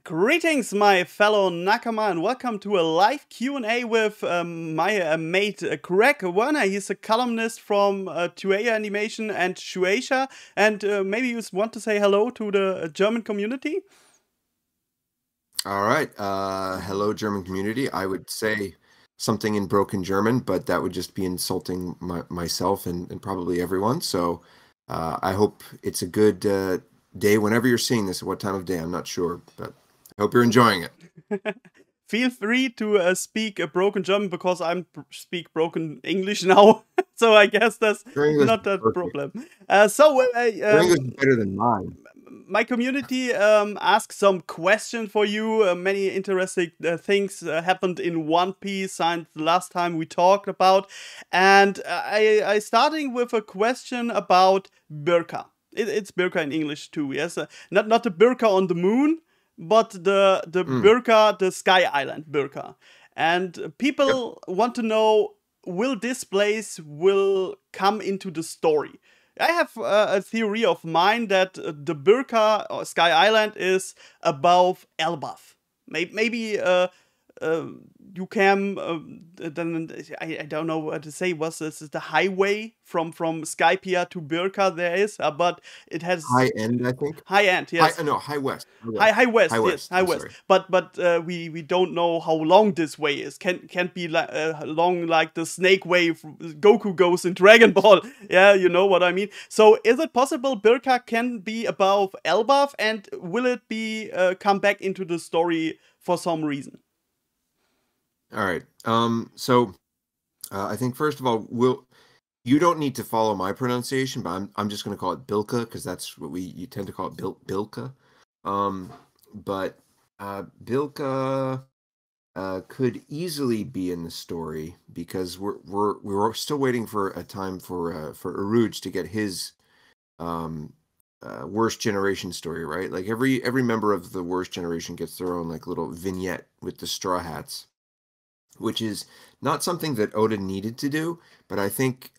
Greetings, my fellow Nakama, and welcome to a live Q&A with my mate Greg Werner. He's a columnist from Toei Animation and Shueisha, and maybe you want to say hello to the German community? All right. Hello, German community. I would say something in broken German, but that would just be insulting myself and probably everyone. So I hope it's a good day whenever you're seeing this. At what time of day, I'm not sure, but I hope you're enjoying it. Feel free to speak broken German because I speak broken English now, so I guess that's not that problem. Your English is better than mine. My community asked some questions for you. Many interesting things happened in One Piece since the last time we talked about, and I starting with a question about Birka. It's Birka in English too. Yes, not the Birka on the moon, but the Birka, the Sky Island Birka. And people want to know, will this place will come into the story? I have a theory of mine that the Birka or Sky Island is above Elbaf. Maybe you can then I don't know what to say. Was this the highway from Skypiea to Birka? There is, but it has high end. I think high end. Yes, high west. High west. Yes, high west. But we don't know how long this way is. Can't be long like the snake way Goku goes in Dragon Ball. Yeah, you know what I mean. So is it possible Birka can be above Elbaf, and will it be come back into the story for some reason? All right. So I think first of all, you don't need to follow my pronunciation, but I'm just going to call it Bilka because that's what you tend to call it, Bilka. But Bilka could easily be in the story because we're still waiting for a time for Uruj to get his worst generation story, right? Like every member of the worst generation gets their own like little vignette with the straw hats, which is not something that Oda needed to do, but I think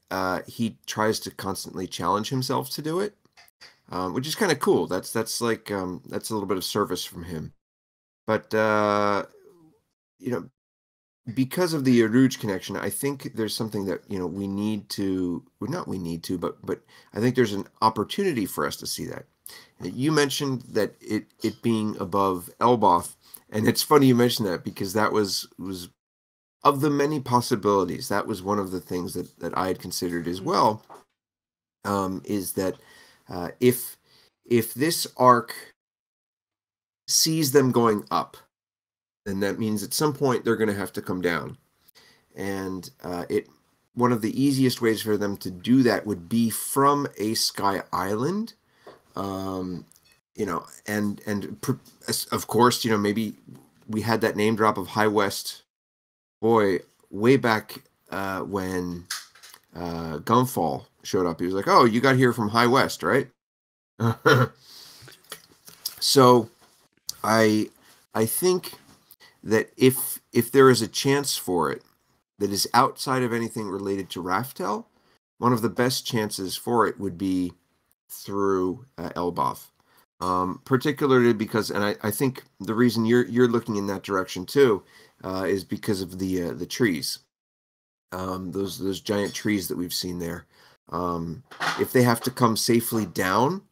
he tries to constantly challenge himself to do it, which is kind of cool. That's like that's a little bit of service from him. But you know, because of the Uruj connection, I think there's something that we need to, well, not we need to, but I think there's an opportunity for us to see that. You mentioned that it being above Elbaf, and it's funny you mentioned that because that was of the many possibilities, that was one of the things that I had considered as well, is that if this arc sees them going up, then that means at some point they're going to have to come down. And one of the easiest ways for them to do that would be from a Sky Island, and of course, maybe we had that name drop of High West. Boy, way back when Gunfall showed up, he was like, "Oh, you got here from High West, right?" So, I think that if there is a chance for it that is outside of anything related to Raftel, one of the best chances for it would be through Elbaf, particularly because, and I think the reason you're looking in that direction too. Is because of the trees, those giant trees that we've seen there. If they have to come safely down,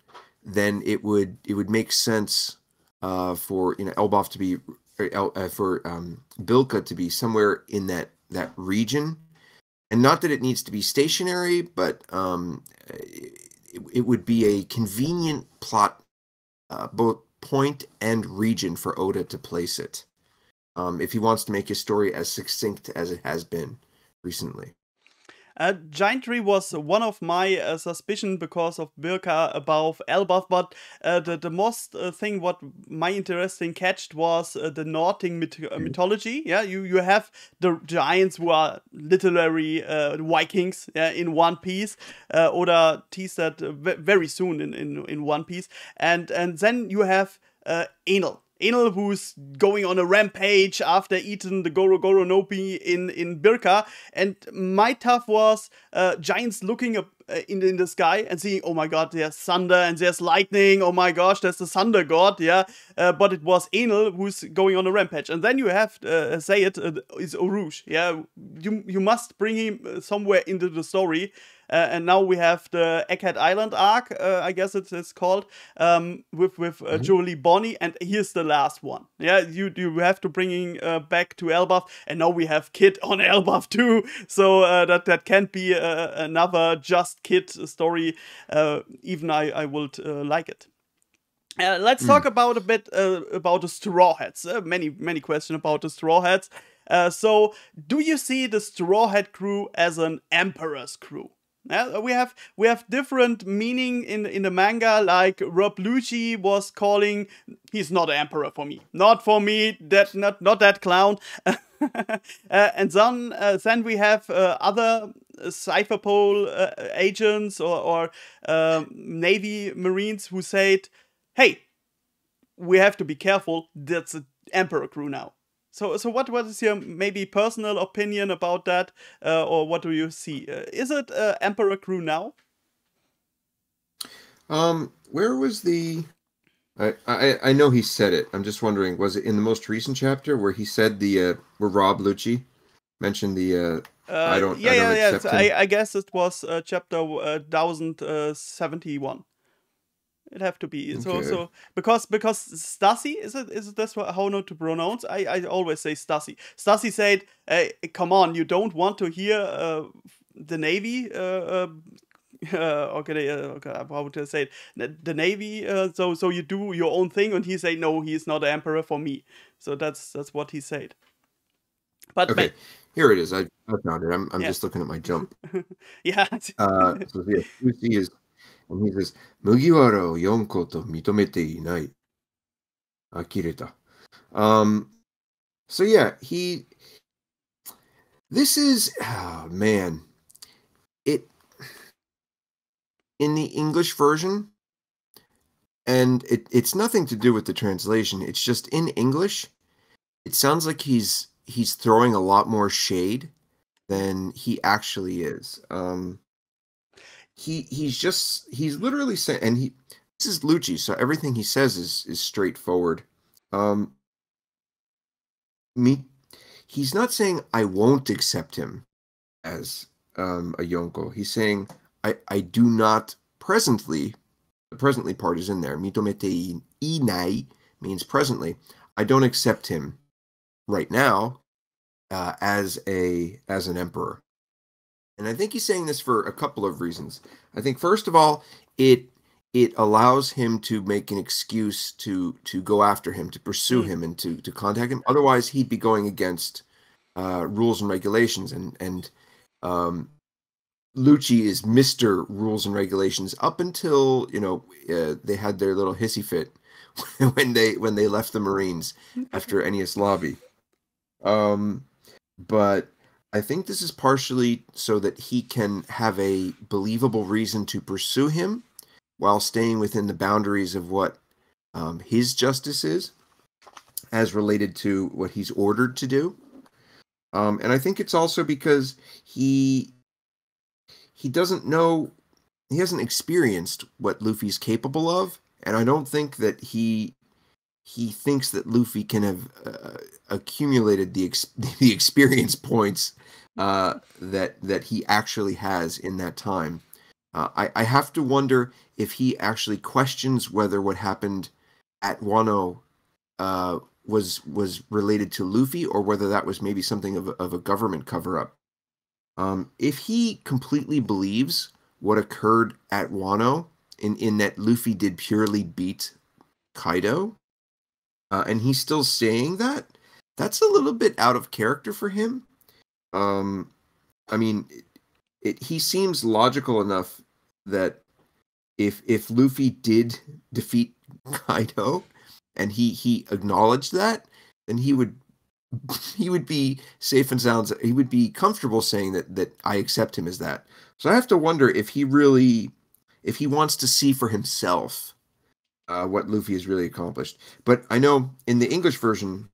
then it would make sense for Elbaf to be for Bilka to be somewhere in that region, and not that it needs to be stationary, but it would be a convenient plot, both point and region for Oda to place it. If he wants to make his story as succinct as it has been recently. Giant Tree was one of my suspicion because of Birka above Elbaf, but the most thing what my interesting catched was the Northing mythology. Yeah, you have the giants who are literary Vikings in One Piece. Oda teased that very soon in One Piece, and then you have Enel. Enel, who's going on a rampage after eating the Goro Goro Nobi in Birka. And my tough was giants looking in the sky and seeing, oh my god, there's thunder and there's lightning. Oh my gosh, there's the thunder god. Yeah, but it was Enel who's going on a rampage, and then you have say it is Urush. Yeah, you must bring him somewhere into the story. And now we have the Egghead Island arc, I guess it's called, with Julie Bonnie, and here's the last one. Yeah, you have to bring him back to Elbaf, and now we have Kid on Elbaf too, so that can't be another just Kid story. Even I would like it. Let's talk about a bit about the Straw Hats. Many questions about the Straw Hats. So, do you see the Straw Hat crew as an Emperor's crew? We have different meaning in the manga. Like Rob Lucci was calling, he's not an emperor for me, not for me. That not that clown. And then we have other Cypherpole agents or Navy Marines who said, "Hey, we have to be careful. That's an emperor crew now." So what is your maybe personal opinion about that, or what do you see? Is it Emperor crew now? Where was the? I know he said it. I'm just wondering, was it in the most recent chapter where he said where Rob Lucci mentioned the I don't accept him. I guess it was chapter 1071. It have to be so because Stasi is it that's how not to pronounce. I always say Stasi. Stasi said, "Hey, come on, you don't want to hear the Navy." Okay, how would I say it? The Navy. So you do your own thing, and he said, "No, he's not an emperor for me." So that's what he said. But okay, here it is. I found it. I'm just looking at my jump. Yeah. So yeah, Lucy is. And he says, Mugiwara o yonko to mitomete inai. Akireta. So yeah, this is, oh man, it, in the English version, and it's nothing to do with the translation, it's just in English, it sounds like he's throwing a lot more shade than he actually is. He's literally saying, and this is Lucci, so everything he says is straightforward. He's not saying I won't accept him as a Yonko. He's saying I do not presently. The presently part is in there. Mitomete inai means presently. I don't accept him right now as an emperor. And I think he's saying this for a couple of reasons. I think, first of all, it allows him to make an excuse to go after him, to pursue him, and to contact him. Otherwise, he'd be going against rules and regulations. And Lucci is Mr. Rules and Regulations up until, they had their little hissy fit when they left the Marines after Enies Lobby. But I think this is partially so that he can have a believable reason to pursue him while staying within the boundaries of what his justice is, as related to what he's ordered to do. And I think it's also because he doesn't know, he hasn't experienced what Luffy's capable of, and I don't think that he thinks that Luffy can have accumulated the experience points that he actually has in that time. I have to wonder if he actually questions whether what happened at Wano was related to Luffy, or whether that was maybe something of a government cover-up. If he completely believes what occurred at Wano, in that Luffy did purely beat Kaido, and he's still saying that, that's a little bit out of character for him. I mean, he seems logical enough that if Luffy did defeat Kaido, and he acknowledged that, then he would be safe and sound. He would be comfortable saying that I accept him as that. So I have to wonder if he wants to see for himself what Luffy has really accomplished. But I know in the English version,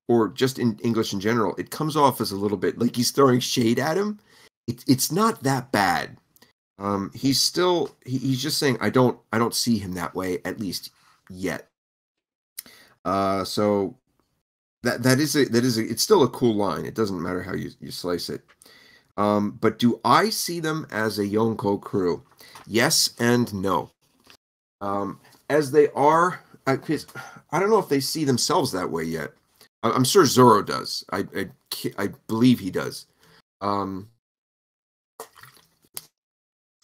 or just in English in general, it comes off as a little bit like he's throwing shade at him. It's not that bad. He's just saying I don't see him that way, at least yet. So that is it's still a cool line. It doesn't matter how you slice it. But do I see them as a Yonko crew? Yes and no. As they are, I don't know if they see themselves that way yet. I'm sure Zoro does. I believe he does.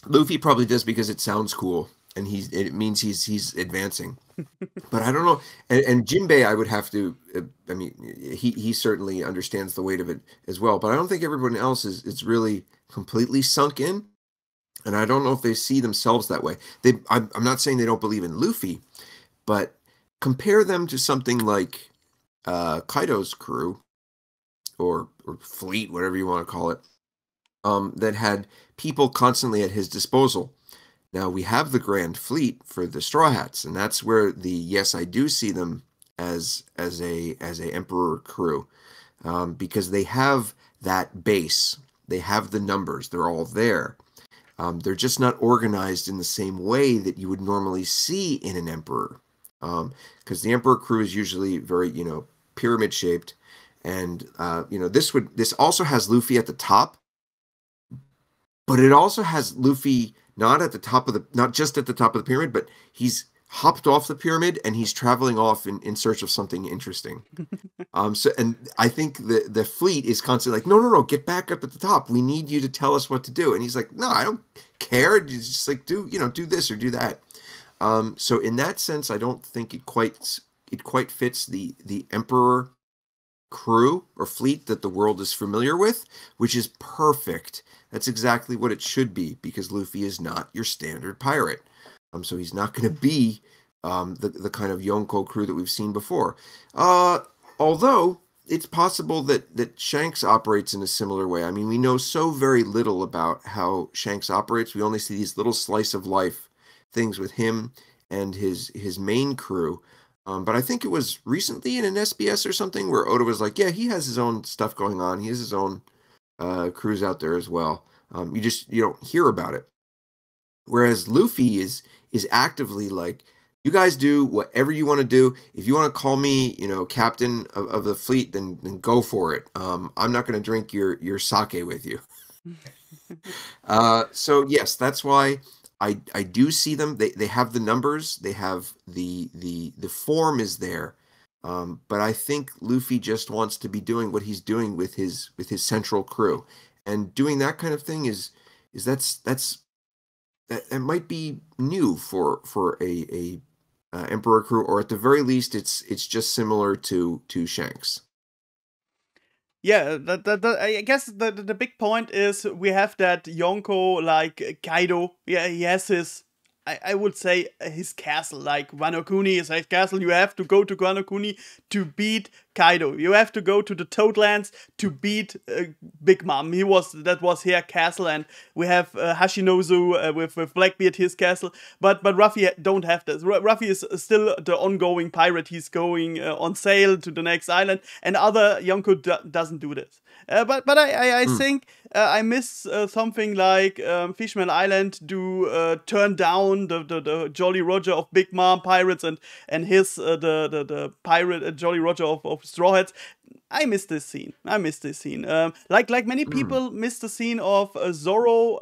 Luffy probably does because it sounds cool and it means he's advancing. But I don't know. And Jinbei, I would have to. I mean, he certainly understands the weight of it as well. But I don't think everyone else is really completely sunk in. And I don't know if they see themselves that way. I'm not saying they don't believe in Luffy, but compare them to something like Kaido's crew or fleet, whatever you want to call it, that had people constantly at his disposal. Now we have the Grand Fleet for the Straw Hats, and that's where yes, I do see them as a Emperor crew, because they have that base, they have the numbers, they're all there. They're just not organized in the same way that you would normally see in an Emperor, because the Emperor crew is usually very pyramid shaped, and this also has Luffy at the top, but it also has Luffy not just at the top of the pyramid, but he's hopped off the pyramid and he's traveling off in search of something interesting. And I think the fleet is constantly like, no, get back up at the top. We need you to tell us what to do. And he's like, no, I don't care. It's just like, do this or do that. So in that sense, I don't think it quite fits the Emperor crew or fleet that the world is familiar with, which is perfect. That's exactly what it should be, because Luffy is not your standard pirate. So he's not going to be the kind of Yonko crew that we've seen before. Although it's possible that Shanks operates in a similar way. I mean, we know so very little about how Shanks operates. We only see these little slice of life things with him and his main crew. But I think it was recently in an SBS or something where Oda was like, yeah, he has his own stuff going on. He has his own crews out there as well. You don't hear about it. Whereas Luffy is actively like, you guys do whatever you want to do. If you want to call me, captain of the fleet, then go for it. I'm not going to drink your sake with you. So yes, that's why I do see them. They have the numbers. They have the form is there. But I think Luffy just wants to be doing what he's doing with his central crew, and doing that kind of thing that might be new for a Emperor crew, or at the very least, it's just similar to Shanks. Yeah, I guess the big point is we have that Yonko like Kaido. Yeah, he has his, I would say, his castle, like Wano Kuni is his castle. You have to go to Wano Kuni to beat Kaido. You have to go to the Toadlands to beat Big Mom. That was her castle, and we have Hashinozu with Blackbeard, his castle. But Ruffy don't have this. Ruffy is still the ongoing pirate. He's going on sail to the next island, and other Yonko doesn't do this. But I think I miss something like Fishman Island do turn down the Jolly Roger of Big Mom pirates and his the pirate Jolly Roger of Straw Hats. I miss this scene. Like many people miss the scene of Zoro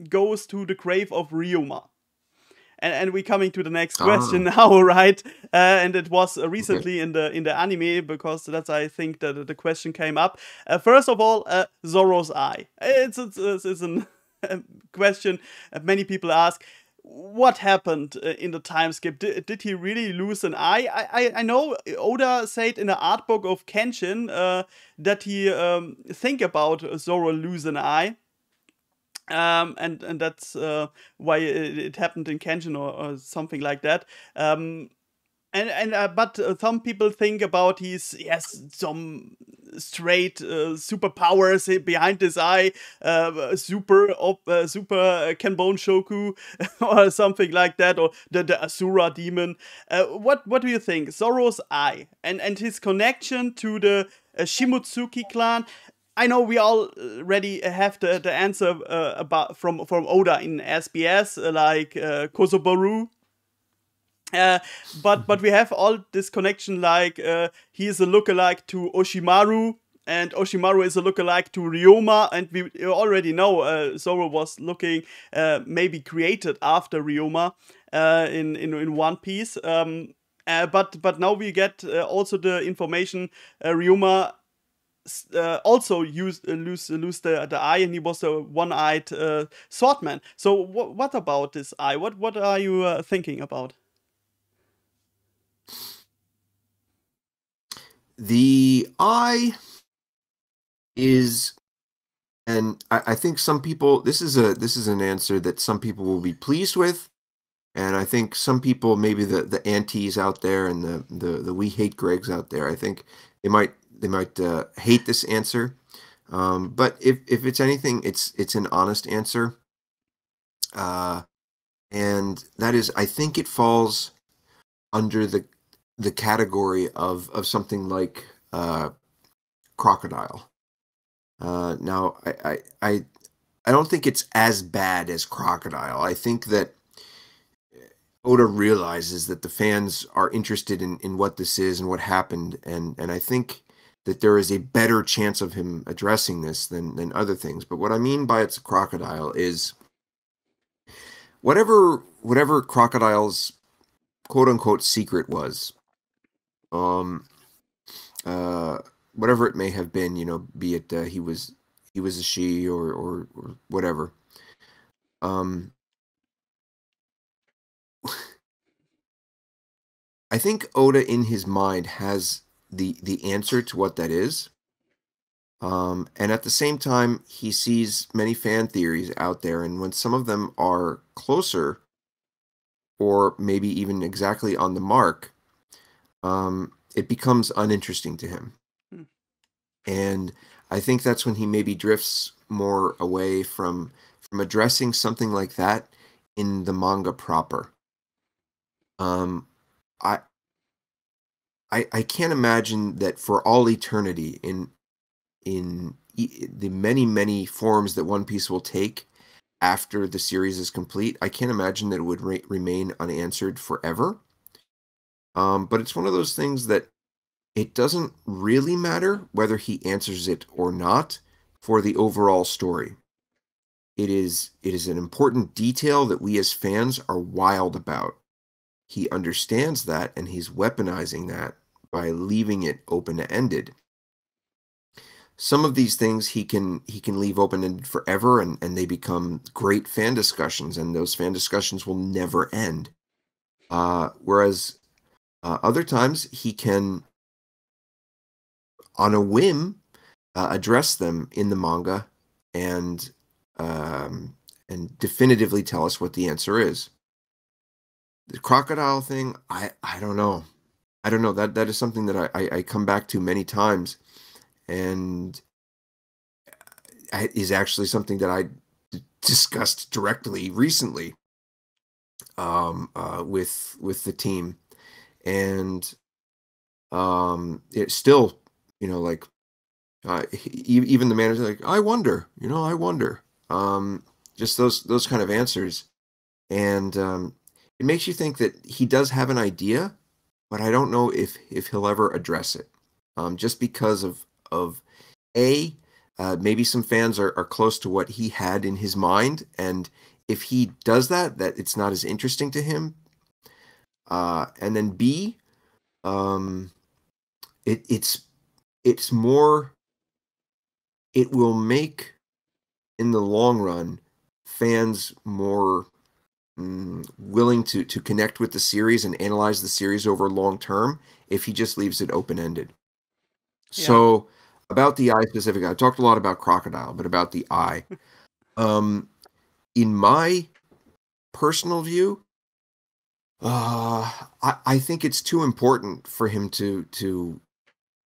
goes to the grave of Ryoma. And we're coming to the next question now, right? And it was recently in the anime, because that's, I think, that the question came up. First of all, Zoro's eye. It's a question many people ask. What happened in the time skip? Did he really lose an eye? I know Oda said in the art book of Kenshin that he think about Zoro lose an eye. And that's why it happened in Kenshin or something like that. But some people think about he has some straight superpowers behind his eye, super Kenbone Shoku or something like that, or the Asura demon. What do you think? Zoro's eye and his connection to the Shimotsuki clan. I know we already have the answer about from Oda in SBS, like Kosoboru. But we have all this connection, like he is a lookalike to Oshimaru, and Oshimaru is a lookalike to Ryoma, and we already know Zoro was looking maybe created after Ryoma in One Piece. But now we get also the information Ryoma also lose the eye, and he was a one-eyed swordman. So what about this eye? What are you thinking about? The eye is, and I think some people, this is an answer that some people will be pleased with, and I think some people, maybe the antis out there and the we hate Gregs out there, I think they might hate this answer. But if it's anything, it's an honest answer. And that is, I think it falls under the category of something like crocodile. Now, I don't think it's as bad as crocodile. I think that Oda realizes that the fans are interested in what this is and what happened, and I think that there is a better chance of him addressing this than other things. But what I mean by it's a crocodile is whatever crocodile's quote unquote secret was, whatever it may have been, be it he was a she or whatever. I think Oda in his mind has the answer to what that is. And at the same time, he sees many fan theories out there, and when some of them are closer or maybe even exactly on the mark, it becomes uninteresting to him. And I think that's when he maybe drifts more away from addressing something like that in the manga proper. I can't imagine that for all eternity in the many forms that One Piece will take after the series is complete, I can't imagine that it would remain unanswered forever. But it's one of those things that it doesn't really matter whether he answers it or not for the overall story. It is an important detail that we as fans are wild about. He understands that, and he's weaponizing that by leaving it open-ended. Some of these things he can leave open-ended forever, and they become great fan discussions, and those fan discussions will never end. Whereas other times he can, on a whim, address them in the manga and definitively tell us what the answer is. The crocodile thing, I don't know. I don't know. That is something that I come back to many times, and is actually something that I discussed directly recently with the team, and it's still, like even the manager, like, I wonder, just those kind of answers, and it makes you think that he does have an idea, but I don't know if he'll ever address it, just because of maybe some fans are close to what he had in his mind, and if he does that it's not as interesting to him, and then B, it's more, it will make, in the long run, fans more willing to connect with the series and analyze the series over long term if he just leaves it open-ended. Yeah. So about the eye specifically, I talked a lot about crocodile, but about the eye, in my personal view, I think it's too important for him to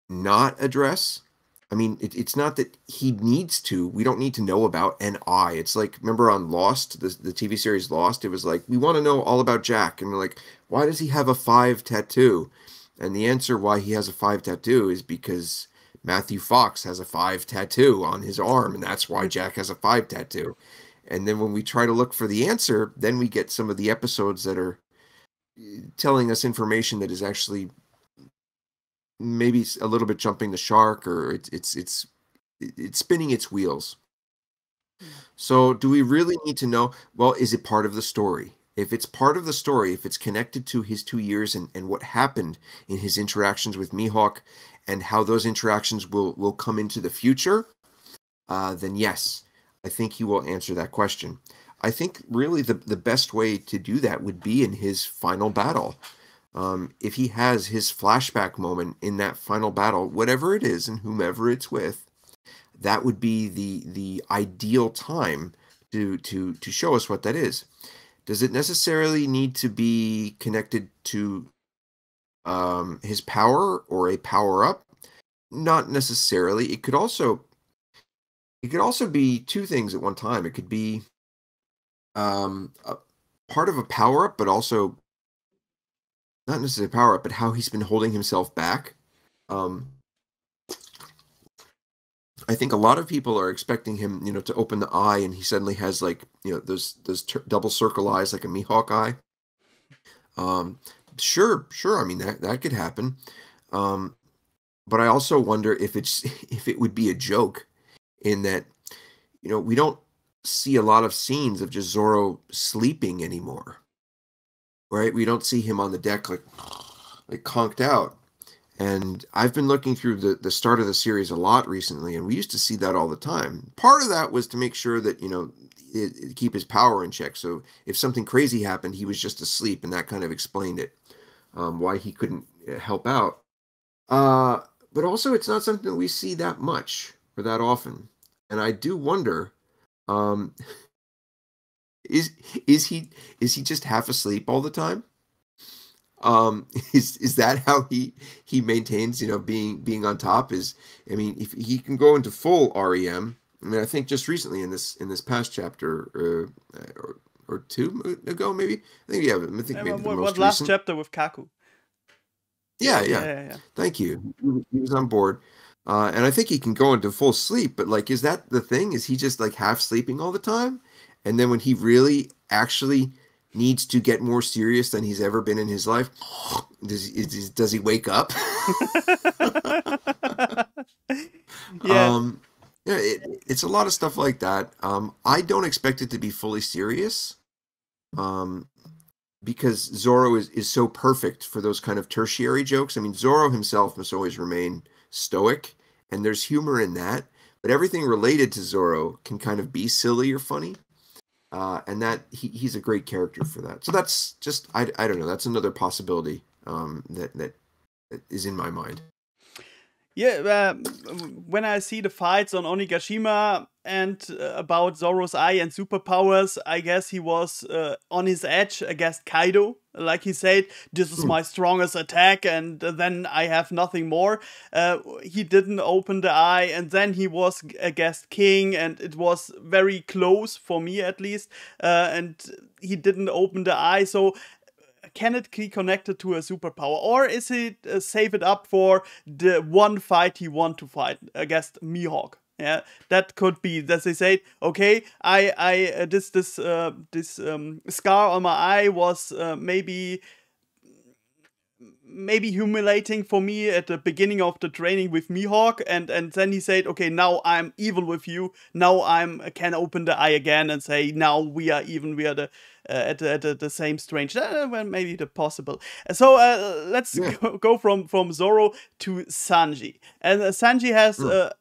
not address. I mean, it's not that he needs to. We don't need to know about an eye. It's like, remember on Lost, the TV series Lost, it was like, we want to know all about Jack. And we're like, why does he have a 5 tattoo? And the answer why he has a 5 tattoo is because Matthew Fox has a 5 tattoo on his arm, and that's why Jack has a 5 tattoo. And then when we try to look for the answer, then we get some of the episodes that are telling us information that is actually maybe a little bit jumping the shark, or it's spinning its wheels. So do we really need to know, well, is it part of the story? If it's part of the story, if it's connected to his 2 years and what happened in his interactions with Mihawk and how those interactions will come into the future, then yes, I think he will answer that question. I think really the best way to do that would be in his final battle. If he has his flashback moment in that final battle, whatever it is and whomever it's with, that would be the ideal time to show us what that is. Does it necessarily need to be connected to his power or a power-up? Not necessarily. It could also be two things at one time. It could be a part of a power-up, but also not necessarily power-up, but how he's been holding himself back. I think a lot of people are expecting him, to open the eye, and he suddenly has those double circle eyes like a Mihawk eye. Sure. I mean that could happen. But I also wonder if it would be a joke, in that, we don't see a lot of scenes of just Zoro sleeping anymore, right? We don't see him on the deck like conked out. And I've been looking through the start of the series a lot recently, and we used to see that all the time. Part of that was to make sure that, keep his power in check. So if something crazy happened, he was just asleep, and that kind of explained it, why he couldn't help out. But also, it's not something that we see that much or that often. And I do wonder, is he just half asleep all the time? Is that how he maintains, being on top? If he can go into full REM, I think just recently in this past chapter, or two ago, maybe. I think maybe the most last recent chapter with Kaku. Yeah. Thank you. He was on board. And I think he can go into full sleep, but is that the thing? Is he just half sleeping all the time? And then when he really actually needs to get more serious than he's ever been in his life, does he wake up? Yeah. It's a lot of stuff like that. I don't expect it to be fully serious, because Zoro is so perfect for those kind of tertiary jokes. I mean, Zoro himself must always remain stoic, and there's humor in that, but everything related to Zoro can kind of be silly or funny. And that he's a great character for that. So that's just, I don't know, that's another possibility that is in my mind. Yeah, when I see the fights on Onigashima and about Zoro's eye and superpowers, I guess he was on his edge against Kaido. Like he said, this is my strongest attack, and then I have nothing more. He didn't open the eye, and then he was against King, and it was very close, for me at least, and he didn't open the eye, so can it be connected to a superpower, or is it save it up for the one fight he want to fight against Mihawk? Yeah, that could be that they say, okay, this scar on my eye was maybe humiliating for me at the beginning of the training with Mihawk, and then he said, okay, now I'm evil with you, now can open the eye again and say, now we are even, we are the at the same strange, well, maybe the possible. So let's go from Zoro to Sanji, and Sanji has a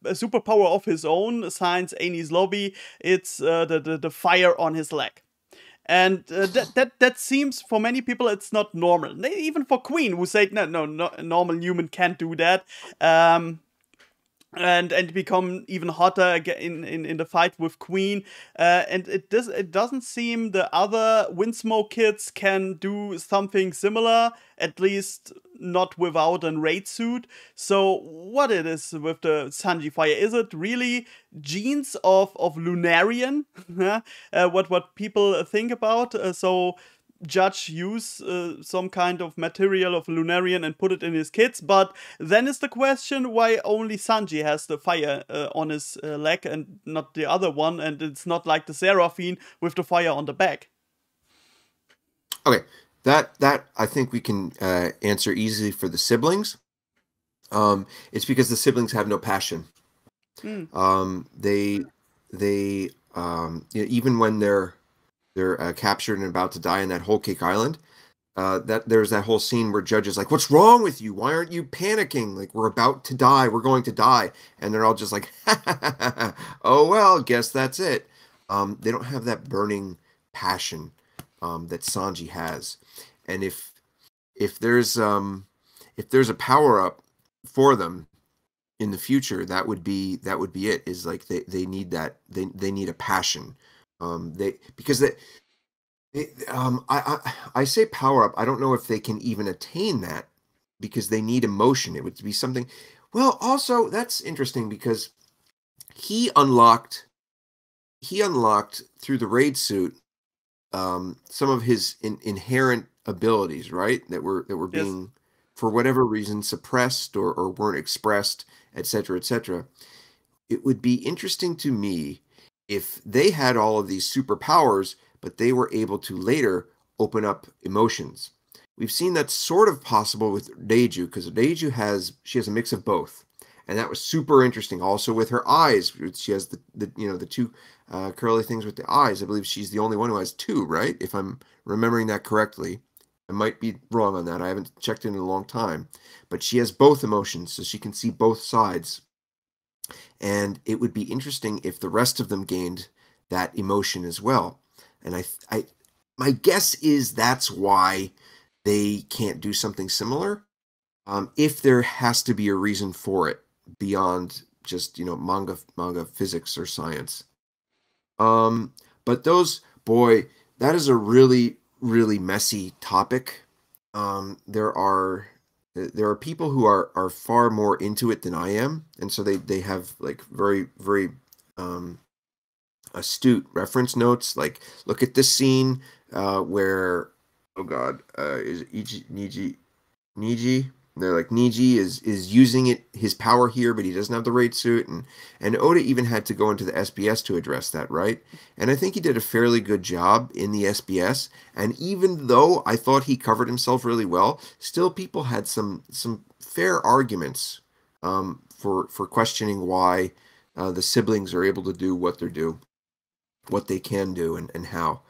superpower of his own, Science Ani's Lobby. It's the fire on his leg. And that seems, for many people, it's not normal. Even for Queen, who said, no, normal human can't do that. And become even hotter in the fight with Queen. And it doesn't seem the other Windsmoke kids can do something similar, at least not without a raid suit. So what it is with the Sanji fire? Is it really genes of Lunarian? What people think about? So Judge use some kind of material of Lunarian and put it in his kids. But then is the question why only Sanji has the fire on his leg and not the other one, and it's not like the Seraphine with the fire on the back. Okay, that I think we can answer easily for the siblings. It's because the siblings have no passion. They even when they're captured and about to die in that Whole Cake Island, that there's that whole scene where Judge is like, "What's wrong with you? Why aren't you panicking? Like, we're about to die. We're going to die." And they're all just like, "Oh well, guess that's it." They don't have that burning passion that Sanji has, and if there's a power up for them in the future, that would be it. Is like they need that, they need a passion. Because I say power up. I don't know if they can even attain that because they need emotion. It would be something. Well, also that's interesting because he unlocked through the raid suit some of his inherent abilities, right? That were being, yes, for whatever reason, suppressed or weren't expressed, etc., etc. It would be interesting to me if they had all of these superpowers, but they were able to later open up emotions. We've seen that sort of possible with Reiju, because Reiju has a mix of both, and that was super interesting. Also with her eyes, she has the two curly things with the eyes. I believe she's the only one who has two, right? If I'm remembering that correctly. I might be wrong on that. I haven't checked in a long time. But she has both emotions, so she can see both sides. And it would be interesting if the rest of them gained that emotion as well. And my guess is that's why they can't do something similar. If there has to be a reason for it beyond just manga physics or science. But that is a really, really messy topic. There are people who are far more into it than I am, and so they have like very, very astute reference notes. Like, look at this scene where, oh god, is it Niji? They're like, Niji is using his power here, but he doesn't have the raid suit, and Oda even had to go into the SBS to address that, right? And I think he did a fairly good job in the SBS. And even though I thought he covered himself really well, still people had some fair arguments for questioning why the siblings are able to do what they can do, and how.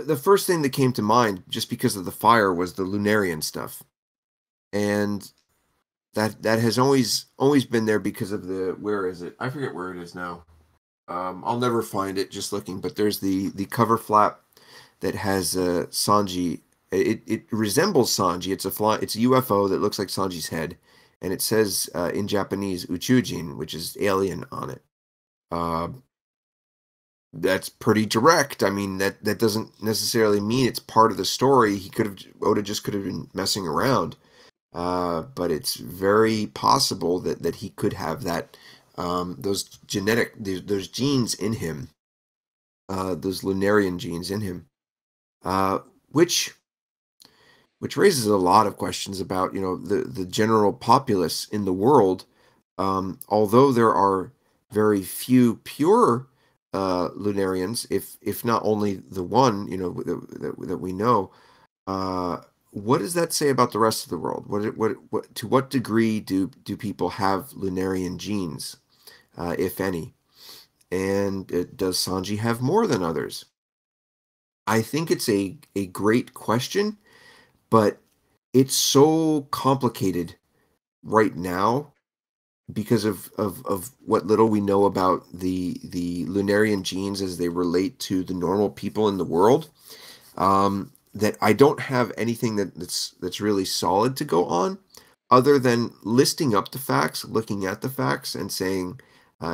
The first thing that came to mind, just because of the fire, was the Lunarian stuff, and that has always been there because of the, where is it? I forget where it is now. I'll never find it just looking, but there's the cover flap that has Sanji. It resembles Sanji. It's a UFO that looks like Sanji's head, and it says in Japanese "Uchujin," which is alien, on it. That's pretty direct. I mean, that doesn't necessarily mean it's part of the story. Oda just could have been messing around. But it's very possible that he could have that, those genes in him, those Lunarian genes in him, which raises a lot of questions about the general populace in the world. Although there are very few pure Lunarians, if not only the one that we know. What does that say about the rest of the world? What to what degree do people have Lunarian genes, if any? And does Sanji have more than others? I think it's a great question, but it's so complicated right now because of what little we know about the Lunarian genes as they relate to the normal people in the world. That I don't have anything that's really solid to go on, other than listing up the facts, looking at the facts, and saying,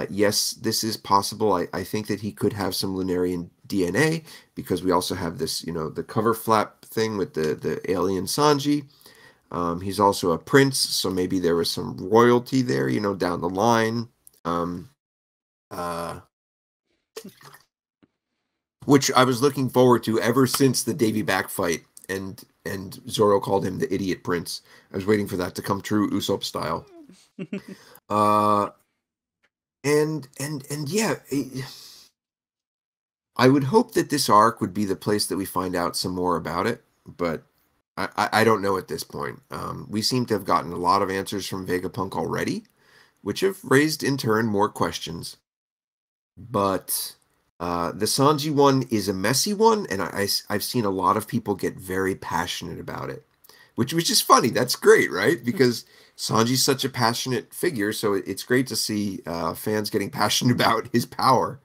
yes, this is possible. I think that he could have some Lunarian DNA, because we also have this, the cover flap thing with the alien Sanji. He's also a prince, so maybe there was some royalty there, down the line. which I was looking forward to ever since the Davy Back fight, and Zoro called him the idiot prince. I was waiting for that to come true, Usopp style. uh, and yeah, I would hope that this arc would be the place that we find out some more about it, but I don't know at this point. We seem to have gotten a lot of answers from Vegapunk already, which have raised in turn more questions. But the Sanji one is a messy one, and I've seen a lot of people get very passionate about it, which is funny. That's great, right? Because Sanji's such a passionate figure, so it's great to see fans getting passionate about his power.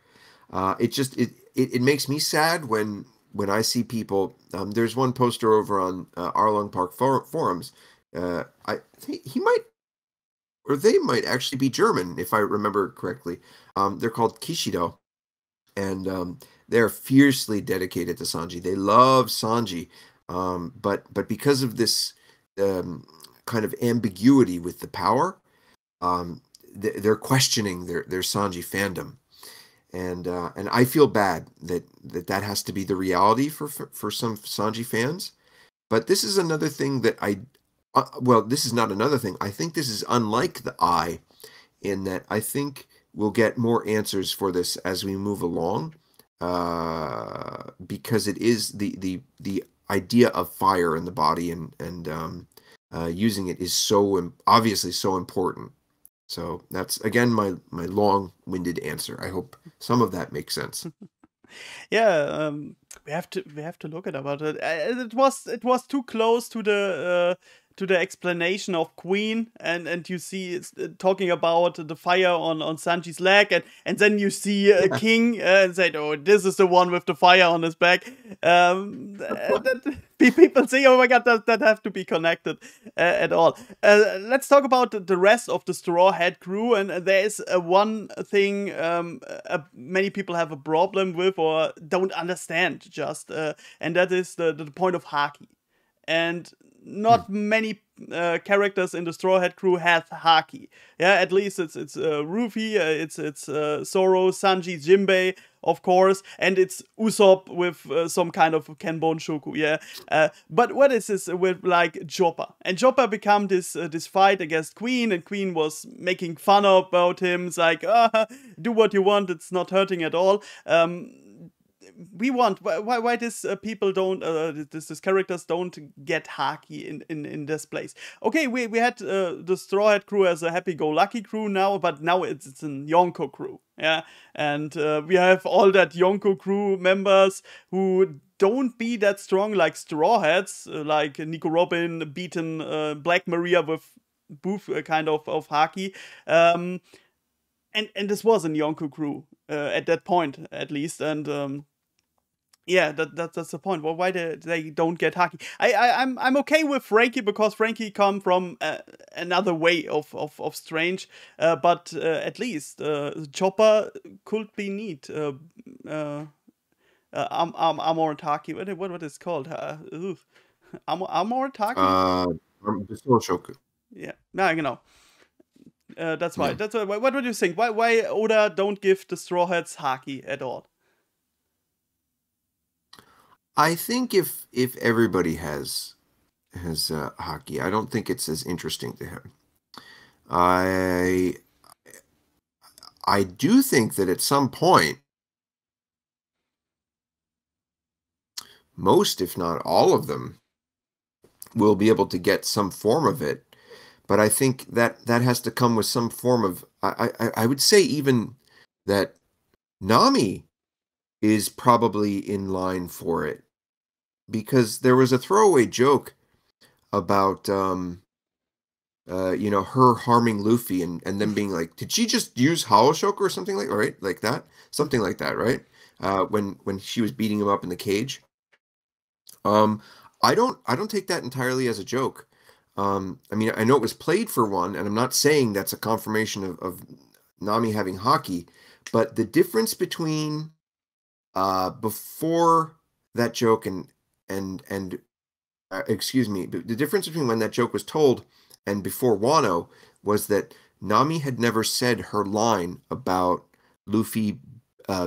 It makes me sad when I see people. There's one poster over on Arlong Park forums. I think he might, or they might actually be German, if I remember correctly. They're called Kishido, and they're fiercely dedicated to Sanji. They love Sanji, but because of this kind of ambiguity with the power, they're questioning their Sanji fandom. And I feel bad that has to be the reality for some Sanji fans. But this is another thing that this is not another thing. I think this is unlike the Eye, in that I think we'll get more answers for this as we move along, because it is the idea of fire in the body, and using it is so obviously so important. So that's, again, my long-winded answer. I hope some of that makes sense. Yeah, we have to look at about it. It was too close to the explanation of Queen, and you see it's talking about the fire on Sanji's leg, and then you see King and say, "Oh, this is the one with the fire on his back." People say, "Oh my God, that have to be connected at all." Let's talk about the rest of the Straw Hat crew, and there is one thing many people have a problem with or don't understand, just and that is the point of Haki. And not many characters in the Straw Hat crew have Haki. Yeah, at least it's Ruffy, it's Zoro, Sanji, Jinbei, of course, and it's Usopp with some kind of Kenbon Shoku. Yeah, but what is this with like Chopper? And Chopper become this fight against Queen, and Queen was making fun about him. It's like, do what you want, it's not hurting at all. We want why this people don't this characters don't get Haki in this place. Okay, we had the Straw Hat crew as a happy-go-lucky crew now, but now it's a Yonko crew, yeah, and we have all that Yonko crew members who don't be that strong like Straw Hats, like Nico Robin beaten Black Maria with booth kind of Haki, and this was a Yonko crew at that point at least, and yeah, that's the point. Well, why they don't get Haki? I'm okay with Frankie because Frankie come from another way of strange, but at least Chopper could be neat. Amor Haki. What is called? Amor Haki. The Soul Shoku. Yeah, no, you know. That's why. Yeah. That's why. What do you think? Why Oda don't give the Straw Hats Haki at all? I think if everybody has Haki, I don't think it's as interesting to him. I do think that at some point, most, if not all of them, will be able to get some form of it. But I think that has to come with some form of, I would say even that Nami is probably in line for it. Because there was a throwaway joke about her harming Luffy and them being like, did she just use Hollow Shoku or something like that? Something like that, right? When she was beating him up in the cage. I don't take that entirely as a joke. I mean, I know it was played for one, and I'm not saying that's a confirmation of Nami having Haki, but the difference between before that joke and excuse me, the difference between when that joke was told and before Wano was that Nami had never said her line about Luffy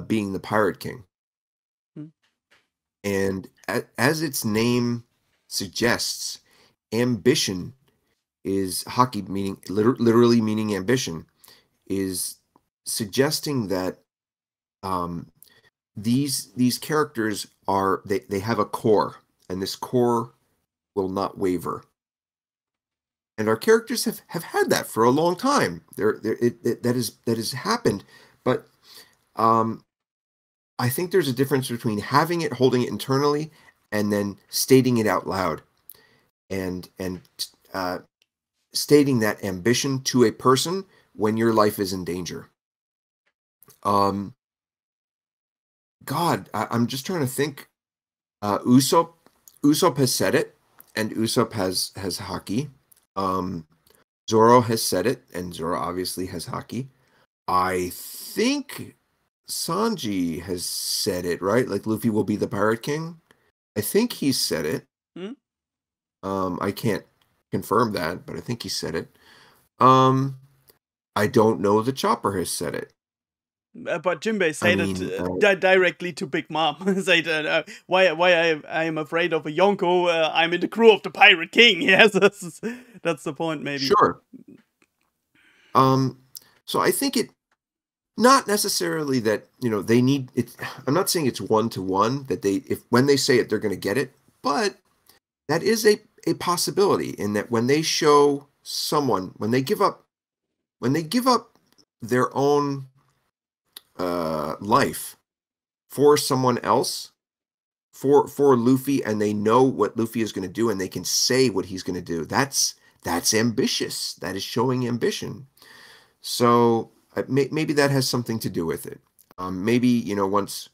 being the Pirate King. Hmm. And as its name suggests, ambition is haki, meaning literally meaning ambition, is suggesting that these characters they have a core, and this core will not waver. And our characters have had that for a long time. That has happened, but I think there's a difference between having it, holding it internally, and then stating it out loud, and stating that ambition to a person when your life is in danger. God, I'm just trying to think. Usopp has said it, and Usopp has haki. Zoro has said it, and Zoro obviously has haki. I think Sanji has said it, right? Like Luffy will be the Pirate King. I think he said it. Hmm? I can't confirm that, but I think he said it. I don't know that Chopper has said it. But Jinbei said it directly to Big Mom. Said, "Why I am afraid of a Yonko? I'm in the crew of the Pirate King." Yes, that's the point, maybe. Sure. So I think it, not necessarily that they need it. I'm not saying it's 1-to-1 that when they say it they're going to get it, but that is a possibility in that when they show someone, when they give up their own life for someone else, for Luffy, and they know what Luffy is going to do and they can say what he's going to do, that's ambitious. That is showing ambition. So maybe that has something to do with it. Maybe once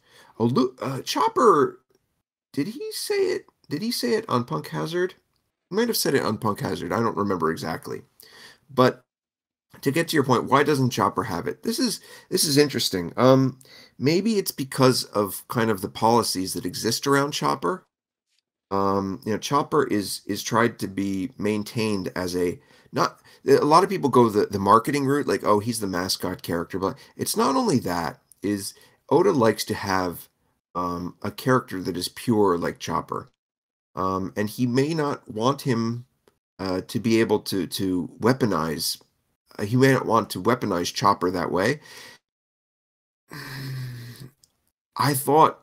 Chopper, did he say it? Did he say it on Punk Hazard? He might have said it on Punk Hazard. I don't remember exactly. But to get to your point, why doesn't Chopper have it? This is interesting. Maybe it's because of kind of the policies that exist around Chopper. Chopper is tried to be maintained as a lot of people go the marketing route, like, oh, he's the mascot character, but it's not only that. Is Oda likes to have a character that is pure like Chopper, and he may not want him to be able to weaponize. He may not want to weaponize Chopper that way. I thought,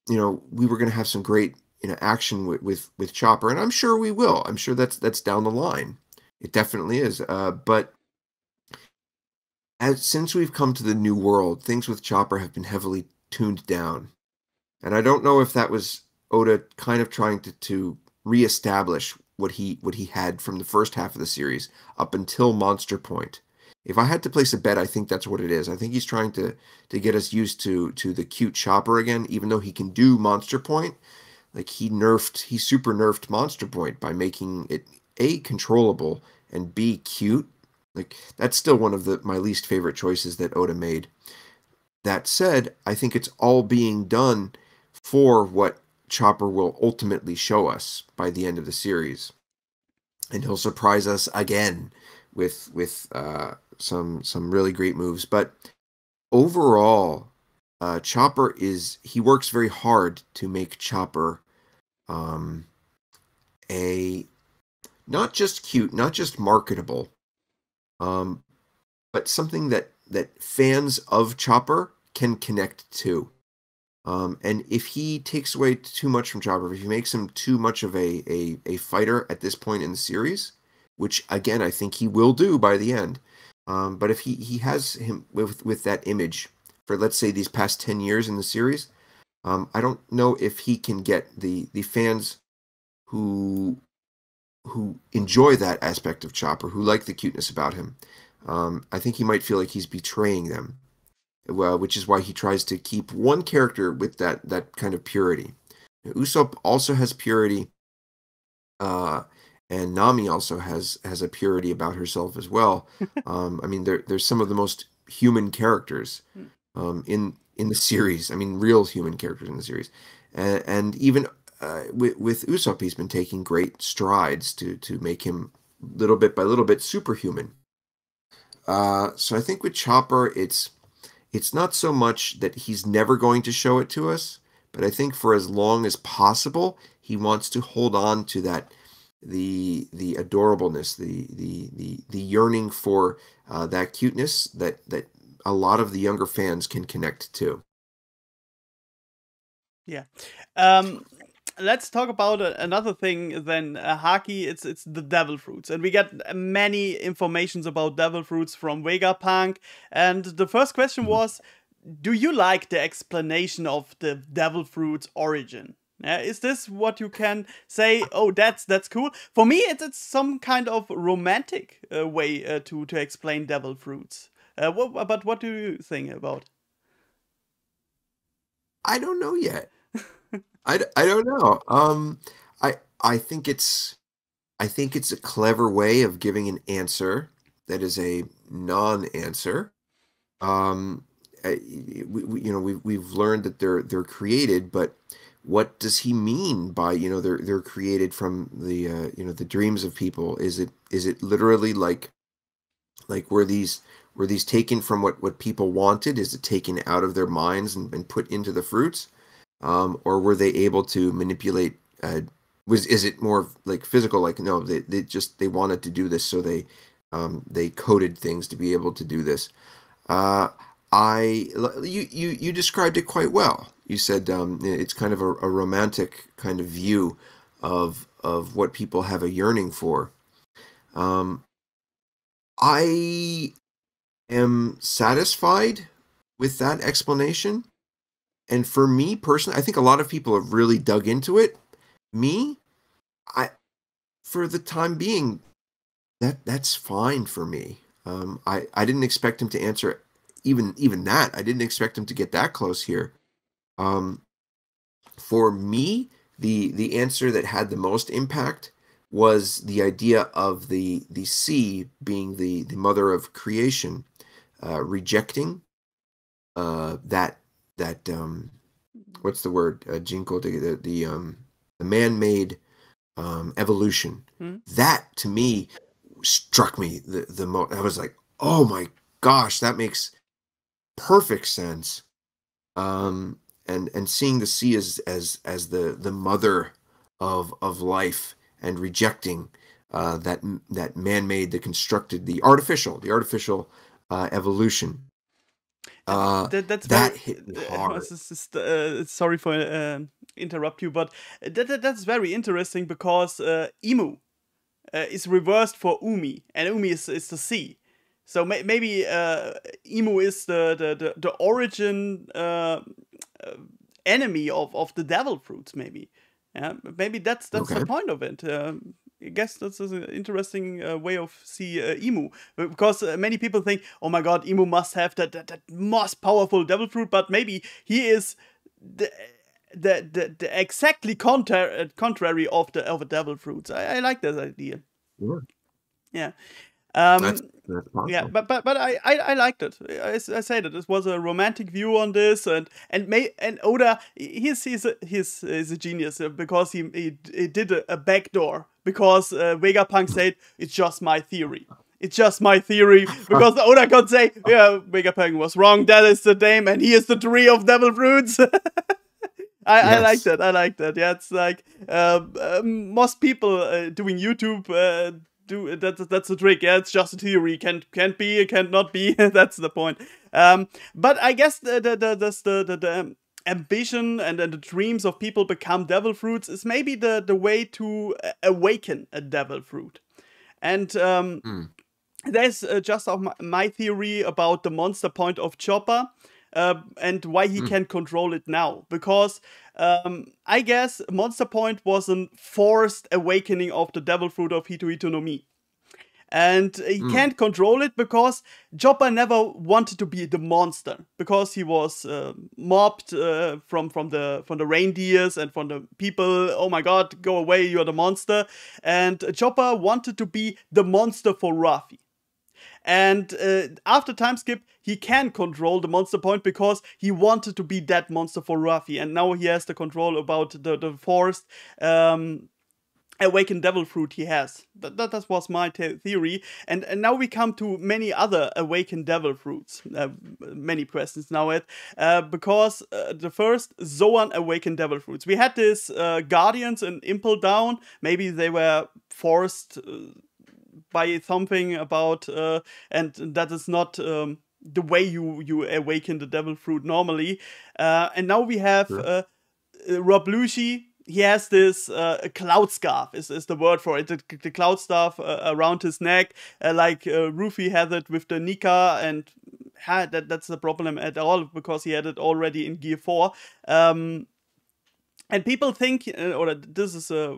we were going to have some great, action with Chopper, and I'm sure we will. I'm sure that's down the line. It definitely is. But since we've come to the new world, things with Chopper have been heavily tuned down, and I don't know if that was Oda kind of trying to reestablish what he had from the first half of the series up until Monster Point. If I had to place a bet, I think that's what it is. I think he's trying to get us used to the cute Chopper again, even though he can do Monster Point. Like he super nerfed Monster Point by making it A, controllable, and B, cute. Like that's still one of my least favorite choices that Oda made. That said, I think it's all being done for what Chopper will ultimately show us by the end of the series, and he'll surprise us again with some really great moves. But overall, Chopper he works very hard to make Chopper a not just cute, not just marketable, but something that fans of Chopper can connect to. And if he takes away too much from Chopper, if he makes him too much of a fighter at this point in the series, which again I think he will do by the end, but if he has him with that image for, let's say, these past 10 years in the series, I don't know if he can get the fans who enjoy that aspect of Chopper, who like the cuteness about him. I think he might feel like he's betraying them. Well, which is why he tries to keep one character with that kind of purity. Usopp also has purity, and Nami also has a purity about herself as well. I mean, there's some of the most human characters in the series. I mean, real human characters in the series, and even with Usopp, he's been taking great strides to make him little bit by little bit superhuman. So I think with Chopper, it's it's not so much that he's never going to show it to us, but I think for as long as possible, he wants to hold on to that the adorableness, the yearning for that cuteness that a lot of the younger fans can connect to. Yeah. Let's talk about another thing than Haki. It's the devil fruits, and we get many informations about devil fruits from Vegapunk. And the first question was, do you like the explanation of the devil fruit's origin? Is this what you can say? Oh, that's cool. For me, it's some kind of romantic way to explain devil fruits. But what do you think about? I don't know yet. I don't know. I think it's a clever way of giving an answer that is a non-answer. You know, we've learned that they're created, but what does he mean by, you know, they're created from the you know, the dreams of people? Is it literally like were these taken from what people wanted? Is it taken out of their minds and put into the fruits? Or were they able to manipulate? Is it more like physical? Like, no, they wanted to do this, so they coded things to be able to do this. You described it quite well. You said it's kind of a romantic kind of view of what people have a yearning for. I am satisfied with that explanation. And for me personally, I think a lot of people have really dug into it. Me, for the time being, that's fine for me. I didn't expect him to answer even that. I didn't expect him to get that close here. For me, the answer that had the most impact was the idea of the sea being the mother of creation, rejecting that what's the word, Jinko, the man-made evolution. That to me struck me the most. I was like, oh my gosh, that makes perfect sense. And seeing the sea as the mother of life, and rejecting that man-made, the constructed, the artificial evolution. That's that very. hit me hard. Sorry for interrupt you, but that's very interesting because Imu is reversed for Umi, and Umi is the sea. So maybe Imu is the origin enemy of the devil fruits. Maybe, yeah. Maybe that's Okay. the point of it. I guess that's an interesting way of see Imu, because many people think, oh my god, Imu must have that most powerful devil fruit, but maybe he is the exactly contrary of the devil fruits. I like that idea. Sure. Yeah. That's possible. Yeah, but I liked it. I said it was a romantic view on this, and Oda, he's a genius because he did a backdoor, because Vegapunk said it's just my theory. It's just my theory, because Oda could say, yeah, Vegapunk was wrong. That is the name, and he is the tree of devil fruits. I like that. I like that. Yeah, it's like most people doing YouTube. That's the trick. Yeah, it's just a theory. Can't be, it can't not be. That's the point. But I guess the ambition and the dreams of people become devil fruits is maybe the way to awaken a devil fruit. And there's just my theory about the monster point of Chopper. And why he can control it now. Because I guess Monster Point was a forced awakening of the devil fruit of Hito no Mi. And he can't control it because Chopper never wanted to be the monster, because he was mobbed from the reindeers and from the people. Oh my god, go away, you're the monster. And Chopper wanted to be the monster for Ruffy. And after time skip, he can control the monster point because he wanted to be that monster for Ruffy, and now he has the control about the forced awakened devil fruit he has. That was my theory. And now we come to many other awakened devil fruits. Many questions now because the first Zoan awakened devil fruits. We had this guardians in Impel Down. Maybe they were forced by something about, and that is not the way you awaken the devil fruit normally. And now we have Rob Lucci. He has this cloud scarf is the word for it, the cloud scarf around his neck, like Rufy had it with the Nika, and that's the problem at all, because he had it already in Gear 4. And people think, or this is a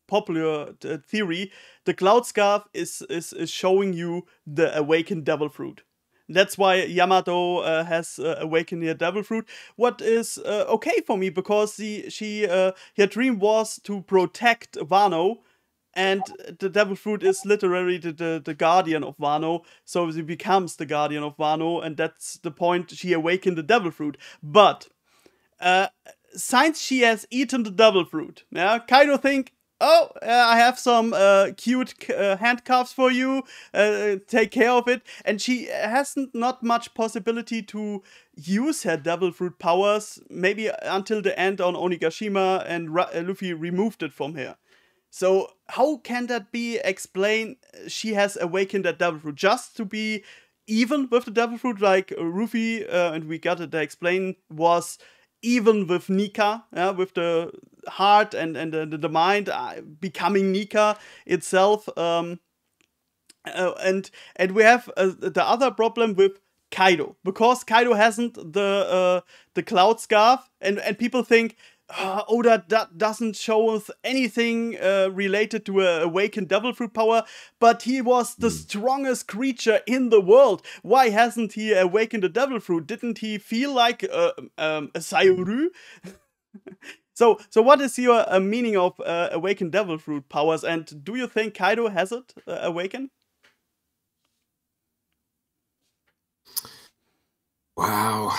popular theory, the cloud scarf is showing you the awakened devil fruit. That's why Yamato has awakened the devil fruit. What is okay for me, because her dream was to protect Wano, and the devil fruit is literally the guardian of Wano, so she becomes the guardian of Wano, and that's the point she awakened the devil fruit. But since she has eaten the devil fruit, yeah, Kaido think, oh, I have some cute handcuffs for you, take care of it. And she has not much possibility to use her devil fruit powers, maybe until the end on Onigashima, and Luffy removed it from her. So how can that be explained? She has awakened that devil fruit just to be even with the devil fruit, like Luffy, and we got it explained, was even with Nika, with the heart and the mind becoming Nika itself. And we have the other problem with Kaido, because Kaido hasn't the cloud scarf, and people think, Oda doesn't show us anything related to a awakened devil fruit power, but he was the strongest creature in the world. Why hasn't he awakened the devil fruit? Didn't he feel like a Sayuru? So what is your meaning of awakened devil fruit powers, and do you think Kaido has it awakened? Wow.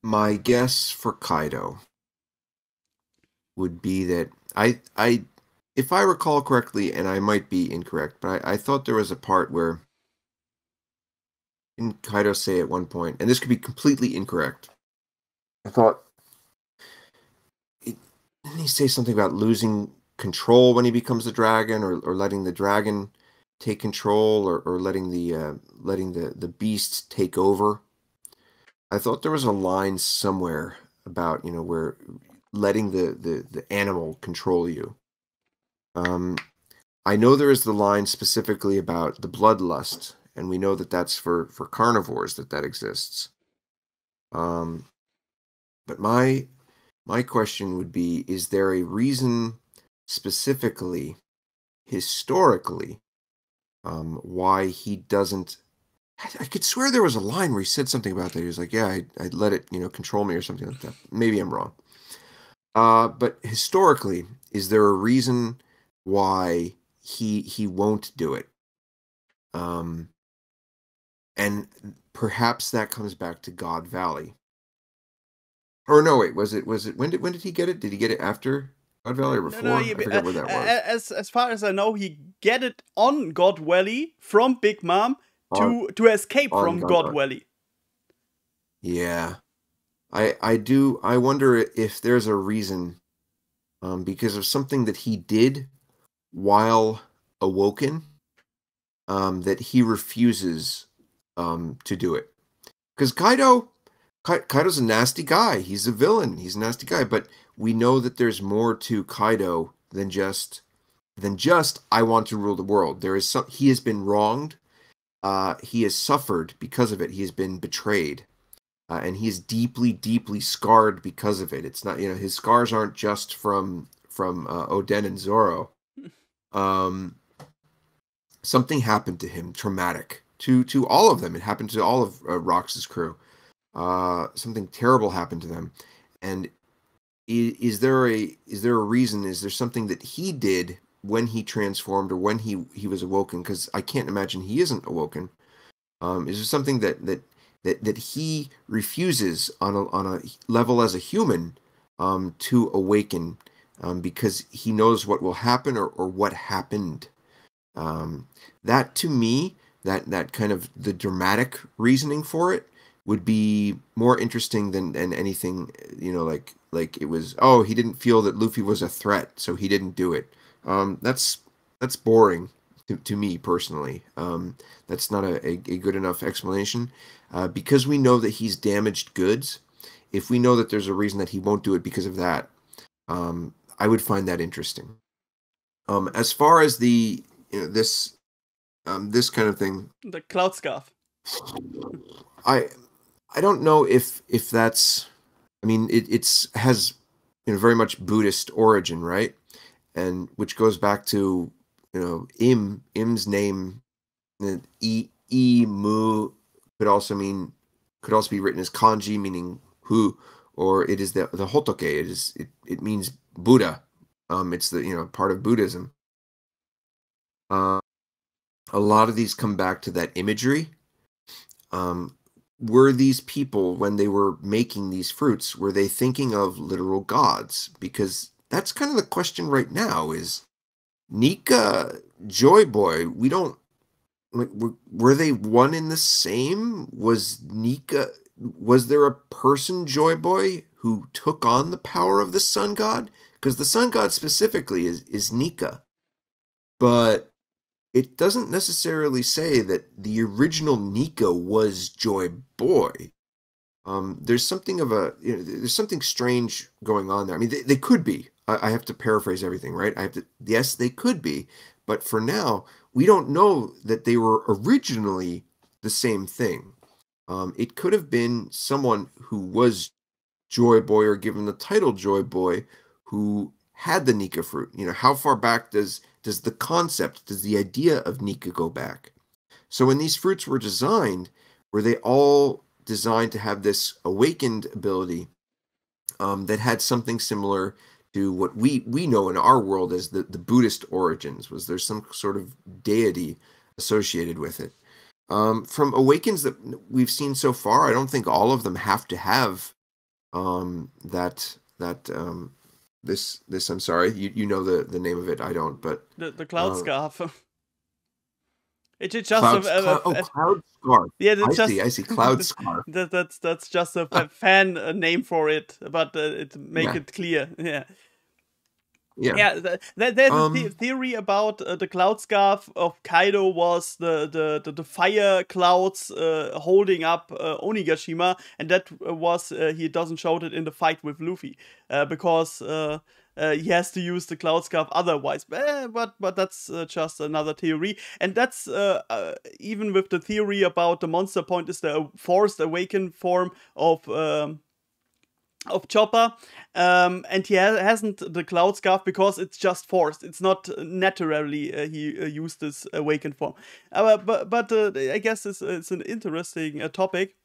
My guess for Kaido would be that if I recall correctly, and I might be incorrect, but I thought there was a part where, didn't Kaido say at one point, and this could be completely incorrect, I thought, didn't he say something about losing control when he becomes a dragon, or letting the dragon take control, or letting the beast take over? I thought there was a line somewhere about, where letting the animal control you. I know there is the line specifically about the bloodlust, and we know that that's for carnivores that exists. But my question would be, is there a reason specifically, historically, why he doesn't... I could swear there was a line where he said something about that. He was like, yeah, I'd let it, control me or something like that. Maybe I'm wrong. But historically, is there a reason why he won't do it? And perhaps that comes back to God Valley. Or no, wait, was it when did he get it? Did he get it after God Valley or before? No, I forget where that was. As far as I know, he get it on God Valley from Big Mom to escape from God Valley. Yeah. I wonder if there's a reason, because of something that he did while awoken, that he refuses to do it. Because Kaido's a nasty guy. He's a villain. He's a nasty guy. But we know that there's more to Kaido than just I want to rule the world. He has been wronged. He has suffered because of it. He has been betrayed. And he is deeply, deeply scarred because of it. It's not, his scars aren't just from Oden and Zoro. Something happened to him, traumatic to all of them. It happened to all of Rox's crew. Something terrible happened to them. And is there a reason? Is there something that he did when he transformed, or when he was awoken? Because I can't imagine he isn't awoken. Is there something that that he refuses on a level as a human to awaken because he knows what will happen or what happened. That to me, that kind of the dramatic reasoning for it would be more interesting than anything, you know, like it was, oh, he didn't feel that Luffy was a threat, so he didn't do it. That's boring to me personally. That's not a good enough explanation. Because we know that he's damaged goods, if we know that there's a reason that he won't do it because of that, I would find that interesting. As far as the, you know, this kind of thing, the cloud scarf. I don't know if that's, I mean, it's has, you know, very much Buddhist origin, right? And which goes back to, you know, Im's name, Mu could also be written as kanji, meaning who, or it is the hotoke. It means Buddha. It's the, you know, part of Buddhism. A lot of these come back to that imagery. Were these people, when they were making these fruits, were they thinking of literal gods? Because that's kind of the question right now, is Nika, Joy Boy, we don't, like, were they one in the same? Was there a person, Joy Boy, who took on the power of the sun god? Because the sun god specifically is Nika. But it doesn't necessarily say that the original Nika was Joy Boy. There's something of a, you know, there's something strange going on there. I mean, they could be. I have to paraphrase everything, right? Yes, they could be. But for now, we don't know that they were originally the same thing. It could have been someone who was Joy Boy or given the title Joy Boy who had the Nika fruit. You know, how far back does the concept, does the idea of Nika go back? So when these fruits were designed, were they all designed to have this awakened ability that had something similar to what we know in our world as the Buddhist origins? Was there some sort of deity associated with it? From awakens that we've seen so far, I don't think all of them have to have this I'm sorry, you know the name of it, I don't, but the cloud scarf. It's just cloud scarf. Yeah, I see cloud scarf. That's just a fan name for it, but it make it clear. Yeah. There's a theory about the cloud scarf of Kaido was the fire clouds holding up Onigashima, and that was he doesn't show it in the fight with Luffy because he has to use the cloud scarf otherwise. But that's just another theory, and that's even with the theory about the monster point is the forced awakened form of Chopper, and he hasn't the cloud scarf because it's just forced. It's not naturally he used this awakened form. But I guess it's an interesting topic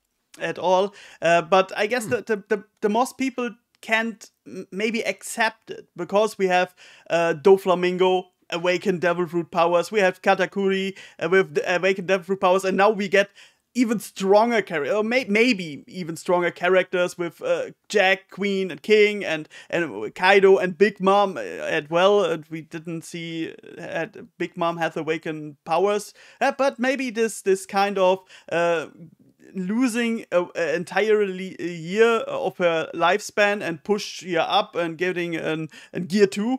at all. But I guess the most people can't maybe accept it because we have Doflamingo awakened devil fruit powers. We have Katakuri with the awakened devil fruit powers, and now we get even stronger characters, or maybe even stronger characters with Jack, Queen, and King, and Kaido and Big Mom as well. And we didn't see Big Mom has awakened powers, but maybe this kind of losing an entirely a year of her lifespan and push her up and getting a gear 2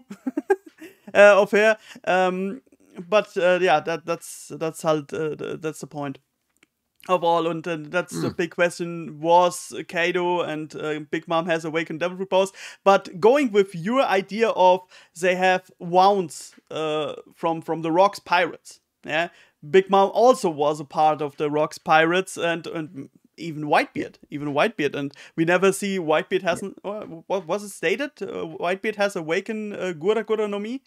of her. But yeah, that's the point of all, and that's the big question. Was Kaido and Big Mom has awakened devil fruit powers? But going with your idea of they have wounds from the Rocks Pirates, yeah. Big Mom also was a part of the Rocks Pirates, and even Whitebeard, and we never see Whitebeard hasn't. What was it stated? Whitebeard has awakened Gura Gura no Mi.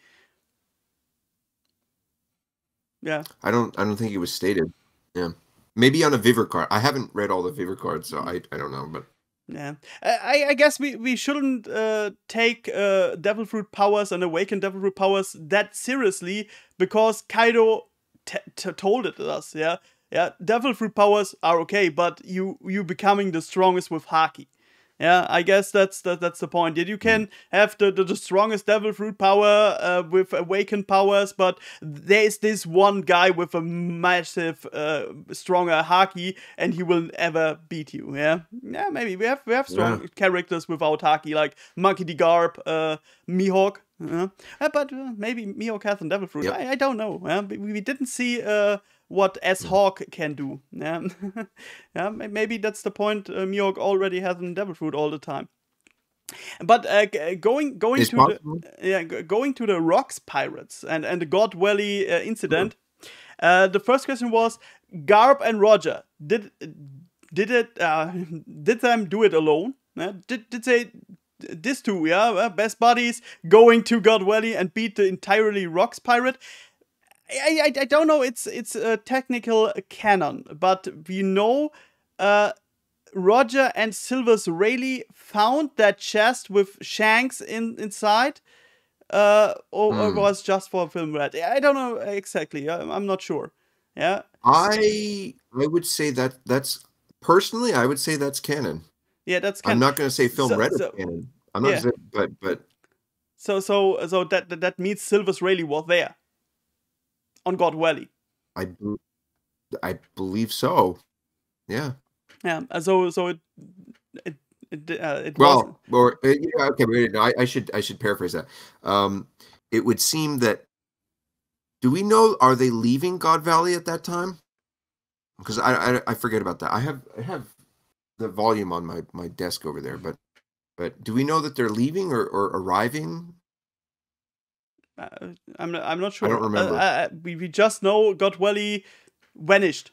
Yeah, I don't think it was stated. Yeah. Maybe on a Viver card. I haven't read all the Viver cards, so I don't know, but yeah, I guess we shouldn't take devil fruit powers and awakened devil fruit powers that seriously because Kaido told it to us. Yeah, Yeah, devil fruit powers are okay, but you becoming the strongest with haki. Yeah, I guess that's the point. You can have the strongest devil fruit power with awakened powers, but there's this one guy with a massive, stronger haki, and he will ever beat you. Yeah, yeah. Maybe we have strong characters without haki, like Monkey D. Garb, Mihawk. But maybe Mihawk has a devil fruit. Yep. I don't know. We didn't see what S Hawk can do. Yeah, yeah. Maybe that's the point. Mihawk already has a devil fruit all the time. But going It's to the possible. going to the Rocks Pirates and the God Valley incident. The first question was Garb and Roger did them do it alone? Did they this two, best buddies, going to God Valley and beat the entirely Rocks Pirate? I don't know. It's a technical canon, but we know Roger and Silver's Rayleigh found that chest with Shanks inside, or was just for film red. I don't know exactly. I'm not sure. Yeah. I would say that's personally, I would say that's canon. Yeah, that's canon. I'm not going to say film red is canon. I'm not saying, but so that means Silver's Rayleigh was there on God Valley. I believe so. Yeah. Yeah. So it well, or yeah, okay. Wait, no, I should paraphrase that. It would seem that. Do we know? Are they leaving God Valley at that time? Because I forget about that. I have the volume on my desk over there, but do we know that they're leaving or arriving? I'm not sure. I don't remember. We just know God Valley vanished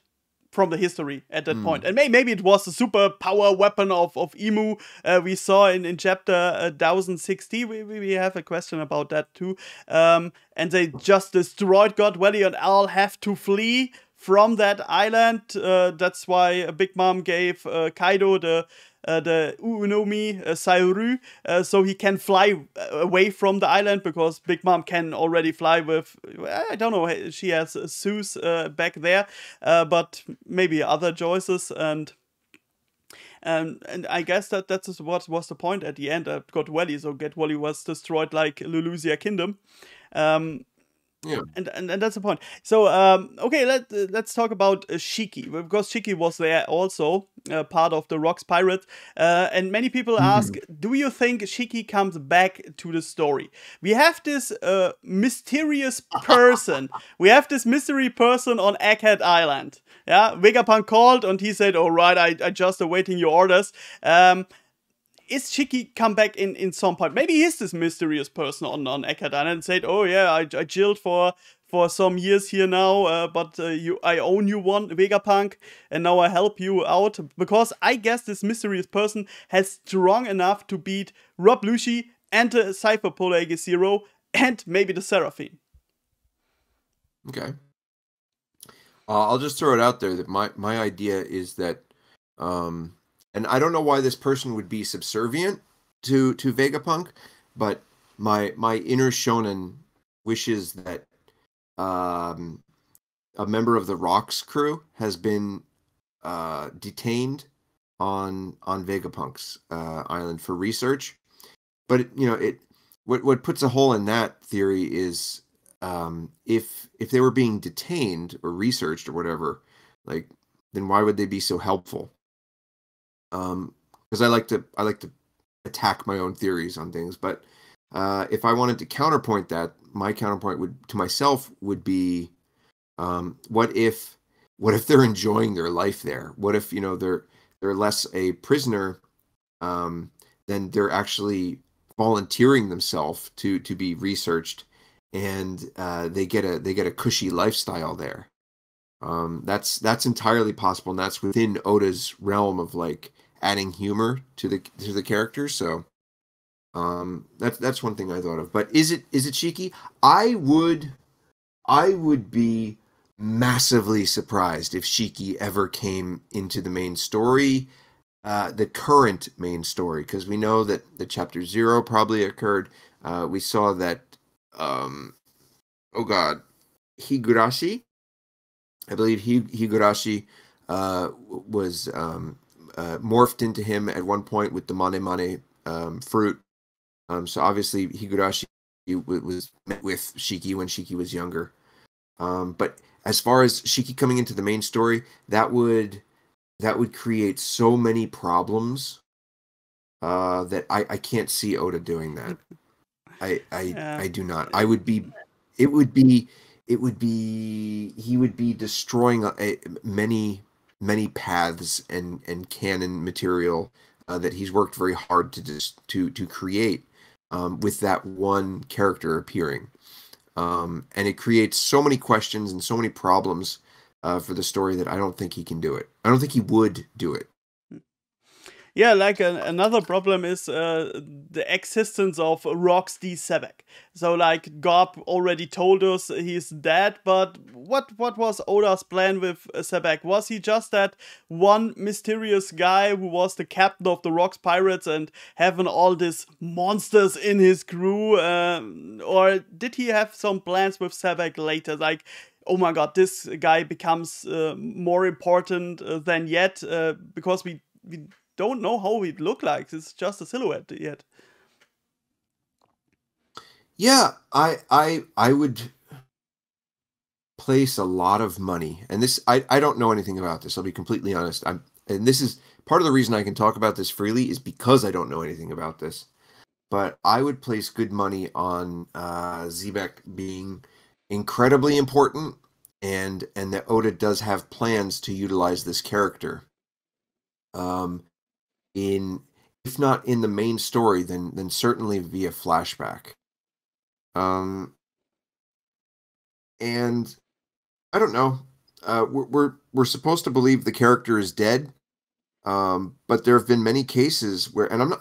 from the history at that point. And maybe it was the super power weapon of Emu we saw in chapter 1060. We have a question about that too. And they just destroyed God Valley and all have to flee from that island. That's why Big Mom gave Kaido the Unomi Sayuru, so he can fly away from the island, because Big Mom can already fly with, I don't know, she has Zeus back there, but maybe other choices, and I guess that's what was the point at the end of God Valley. So God Valley was destroyed like Lulusia Kingdom. Yeah. And that's the point. So okay, let's talk about Shiki, because Shiki was there also, part of the Rocks Pirate, and many people ask, do you think Shiki comes back to the story? We have this mysterious person. We have this mystery person on Egghead Island. Yeah, Vegapunk called and he said, "All right, I just awaiting your orders." Is Shiki come back in some point? Maybe he's this mysterious person on Egghead Island and said, "Oh yeah, I chilled for some years here now, but I own you one, Vegapunk, and now I help you out." Because I guess this mysterious person has strong enough to beat Rob Lucci and the Cypher Polar Zero and maybe the Seraphine. Okay. I'll just throw it out there that my idea is that, and I don't know why this person would be subservient to Vegapunk, but my inner shonen wishes that a member of the Rocks crew has been detained on Vegapunk's island for research. But what puts a hole in that theory is, if they were being detained or researched or whatever, like, then why would they be so helpful? Because I like to attack my own theories on things. But if I wanted to counterpoint that, my counterpoint to myself would be, what if they're enjoying their life there? What if they're less a prisoner than they're actually volunteering themselves to be researched, and they get a cushy lifestyle there. That's entirely possible, and that's within Oda's realm of like adding humor to the characters. So that's one thing I thought of. But is it Shiki? I would be massively surprised if Shiki ever came into the main story, the current main story, because we know that the chapter 0 probably occurred. We saw that, Higurashi I believe Higurashi was morphed into him at one point with the Mane Mane fruit. So obviously Higurashi was met with Shiki when Shiki was younger. But as far as Shiki coming into the main story, that would create so many problems that I can't see Oda doing that. I do not. I would be. It would be. It would be. He would be destroying many paths and canon material that he's worked very hard to create with that one character appearing. And it creates so many questions and so many problems for the story that I don't think he can do it. I don't think he would do it. Yeah, like another problem is the existence of Rox D. Sebek. So, like, Gob already told us he's dead, but what was Oda's plan with Sebek? Was he just that one mysterious guy who was the captain of the Rox Pirates and having all these monsters in his crew? Or did he have some plans with Sebek later? Like, oh my god, this guy becomes more important than yet because we don't know how he'd look like. It's just a silhouette yet. Yeah, I would place a lot of money, and this I don't know anything about this. I'll be completely honest. And this is part of the reason I can talk about this freely is because I don't know anything about this. But I would place good money on Xebec being incredibly important, and that Oda does have plans to utilize this character. In if not in the main story, then certainly via flashback. And I don't know. We're supposed to believe the character is dead, but there have been many cases where, and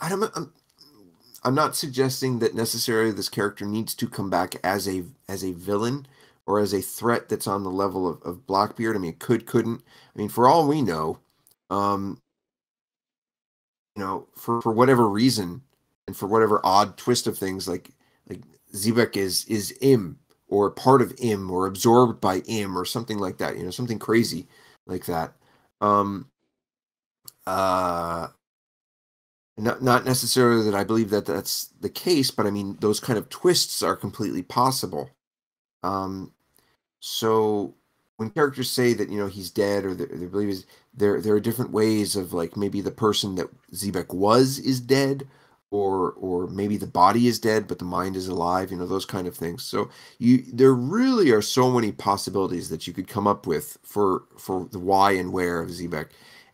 I'm not suggesting that necessarily this character needs to come back as a villain or as a threat that's on the level of Blackbeard. I mean, couldn't. I mean, for all we know, for whatever reason and for whatever odd twist of things, like Xebec is Im or part of Im or absorbed by Im or something like that, something crazy like that. Not necessarily that I believe that that's the case, but I mean, those kind of twists are completely possible. So when characters say that, he's dead or they believe there are different ways of, like, maybe the person that Xebec was is dead, or maybe the body is dead but the mind is alive, those kind of things. So there really are so many possibilities that you could come up with for the why and where of Xebec.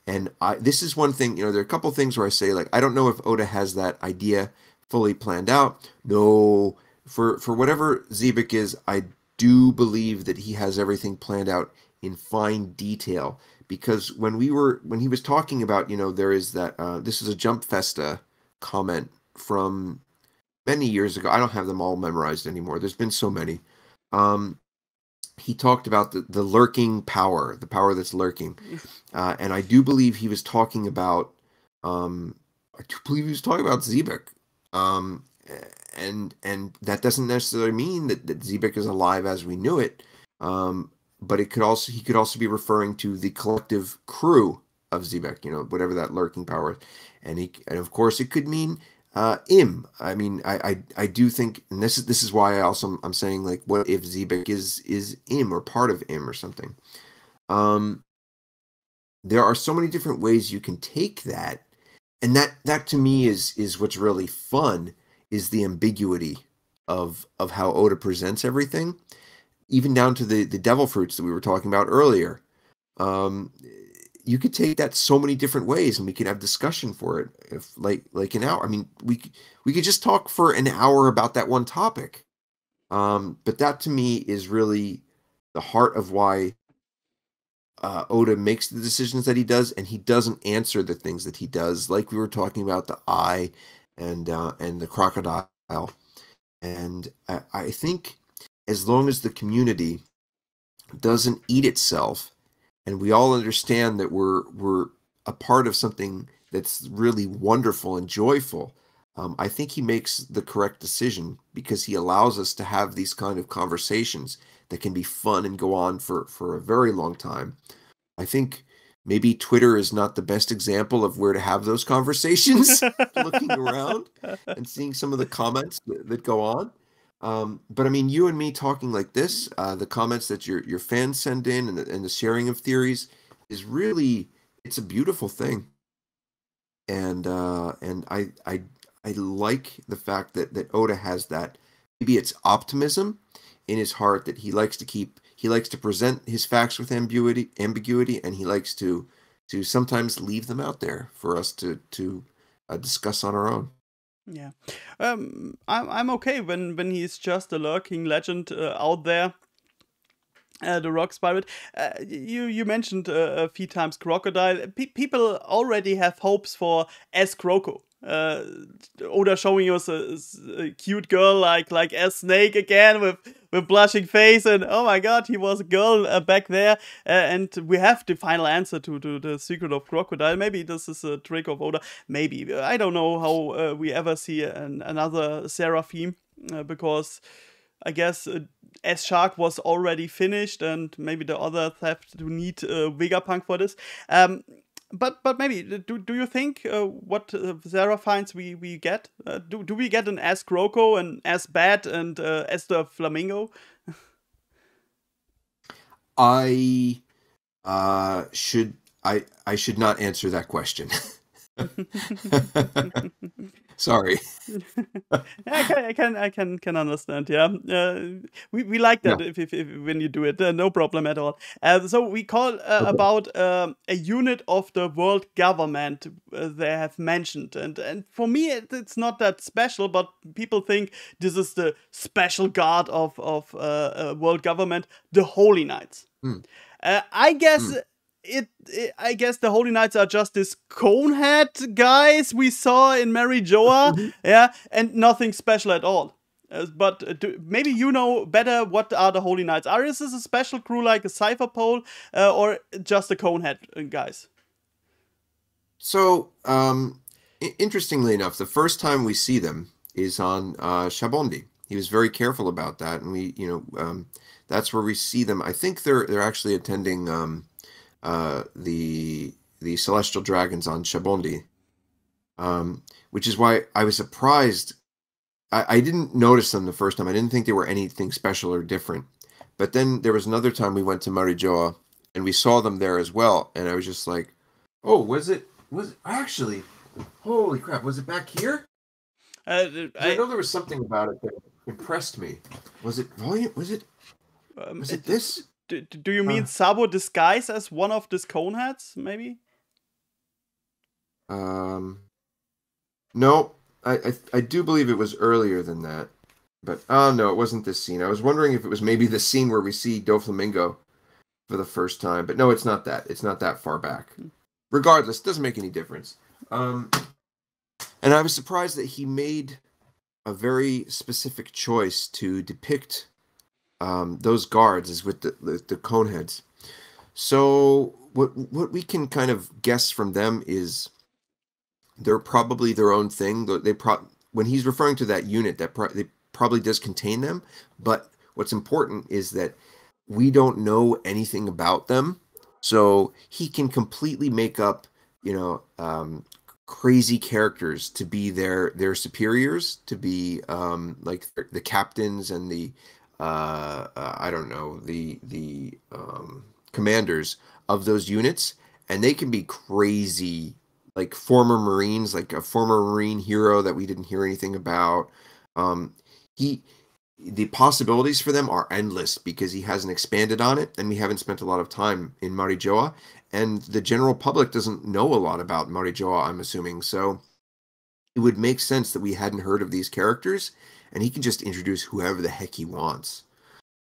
And this is one thing, there are a couple things where I say, like, I don't know if Oda has that idea fully planned out. No, for whatever Xebec is, I do believe that he has everything planned out in fine detail. Because when he was talking about, there is that, this is a Jump Festa comment from many years ago. I don't have them all memorized anymore. There's been so many. He talked about the lurking power, the power that's lurking. And I do believe he was talking about, Xebec. And that doesn't necessarily mean that Xebec is alive as we knew it. But he could also be referring to the collective crew of Xebec, whatever that lurking power is. And of course it could mean Im. I mean, I do think, and this is why I'm saying, like, what if Xebec is Im or part of Im or something? There are so many different ways you can take that, and that to me is what's really fun, is the ambiguity of how Oda presents everything, even down to the devil fruits that we were talking about earlier. You could take that so many different ways, and we could have discussion for it, if like an hour. I mean, we could just talk for an hour about that one topic. But that to me is really the heart of why Oda makes the decisions that he does, and he doesn't answer the things that he does, like we were talking about the eye and the crocodile. And I think as long as the community doesn't eat itself, and we all understand that we're a part of something that's really wonderful and joyful, I think he makes the correct decision because he allows us to have these kind of conversations that can be fun and go on for a very long time. I think maybe Twitter is not the best example of where to have those conversations, looking around and seeing some of the comments that go on. But I mean, you and me talking like this, the comments that your fans send in and the sharing of theories is really, it's a beautiful thing. And I like the fact that Oda has that, maybe it's optimism in his heart, that he likes to present his facts with ambiguity, and he likes to sometimes leave them out there for us to discuss on our own. Yeah, I'm okay when he's just a lurking legend out there. The rock pirate. You mentioned a few times crocodile. People already have hopes for S. Croco. Oda showing us a cute girl like S. Snake again with blushing face, and oh my god, he was a girl back there. And we have the final answer to the secret of crocodile. Maybe this is a trick of Oda. Maybe, I don't know how we ever see another Seraphim, because I guess S Shark was already finished, and maybe the others have to need Vegapunk for this. But maybe, do you think what Seraphines we get? Do we get an S Croco, an S Bat, and S the Flamingo? I should not answer that question. Sorry. I can understand. Yeah, we like that. Yeah. If when you do it, no problem at all. So we call about a unit of the world government they have mentioned, and for me it's not that special, but people think this is the special guard of world government, the Holy Knights. I guess. I guess the Holy Knights are just this conehead guys we saw in Mary Joa, yeah, and nothing special at all. But maybe you know better what are the Holy Knights. Are this a special crew like a Cypher Pole, or just the conehead guys? So, interestingly enough, the first time we see them is on Shabondi. He was very careful about that, and we, that's where we see them. I think they're actually attending the Celestial Dragons on Shabondi, which is why I was surprised. I didn't notice them the first time. I didn't think they were anything special or different. But then there was another time we went to Marijoa and we saw them there as well, and I was just like, "Oh, was it actually? Holy crap! Was it back here?" I know there was something about it that impressed me. Was it volume? Was it this? Do you mean Sabo disguised as one of these coneheads, maybe? No, I do believe it was earlier than that, but no, it wasn't this scene. I was wondering if it was maybe the scene where we see Doflamingo for the first time, but no, it's not that. It's not that far back. Regardless, it doesn't make any difference. And I was surprised that he made a very specific choice to depict those guards is with the coneheads. So what we can kind of guess from them is they're probably their own thing. When he's referring to that unit, they probably does contain them. But what's important is that we don't know anything about them, so he can completely make up, crazy characters to be their superiors, to be like the captains and the I don't know, the commanders of those units, and they can be crazy, like former Marines, like a former Marine hero that we didn't hear anything about. The possibilities for them are endless because he hasn't expanded on it, and we haven't spent a lot of time in Marijoa, and the general public doesn't know a lot about Marijoa, I'm assuming, so it would make sense that we hadn't heard of these characters, and he can just introduce whoever the heck he wants.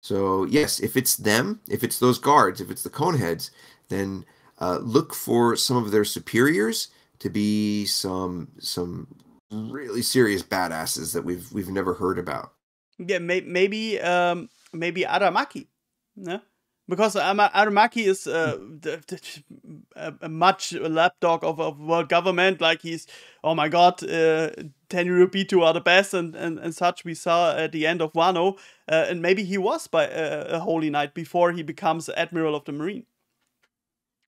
So yes, if it's them, if it's those guards, if it's the coneheads, then look for some of their superiors to be some really serious badasses that we've never heard about. Yeah, maybe Aramaki, yeah? Because Aramaki is a much lapdog of world government. Like he's, oh my god, Tenryubitu are the best and such we saw at the end of Wano. And maybe he was by a Holy Knight before he becomes Admiral of the Marine.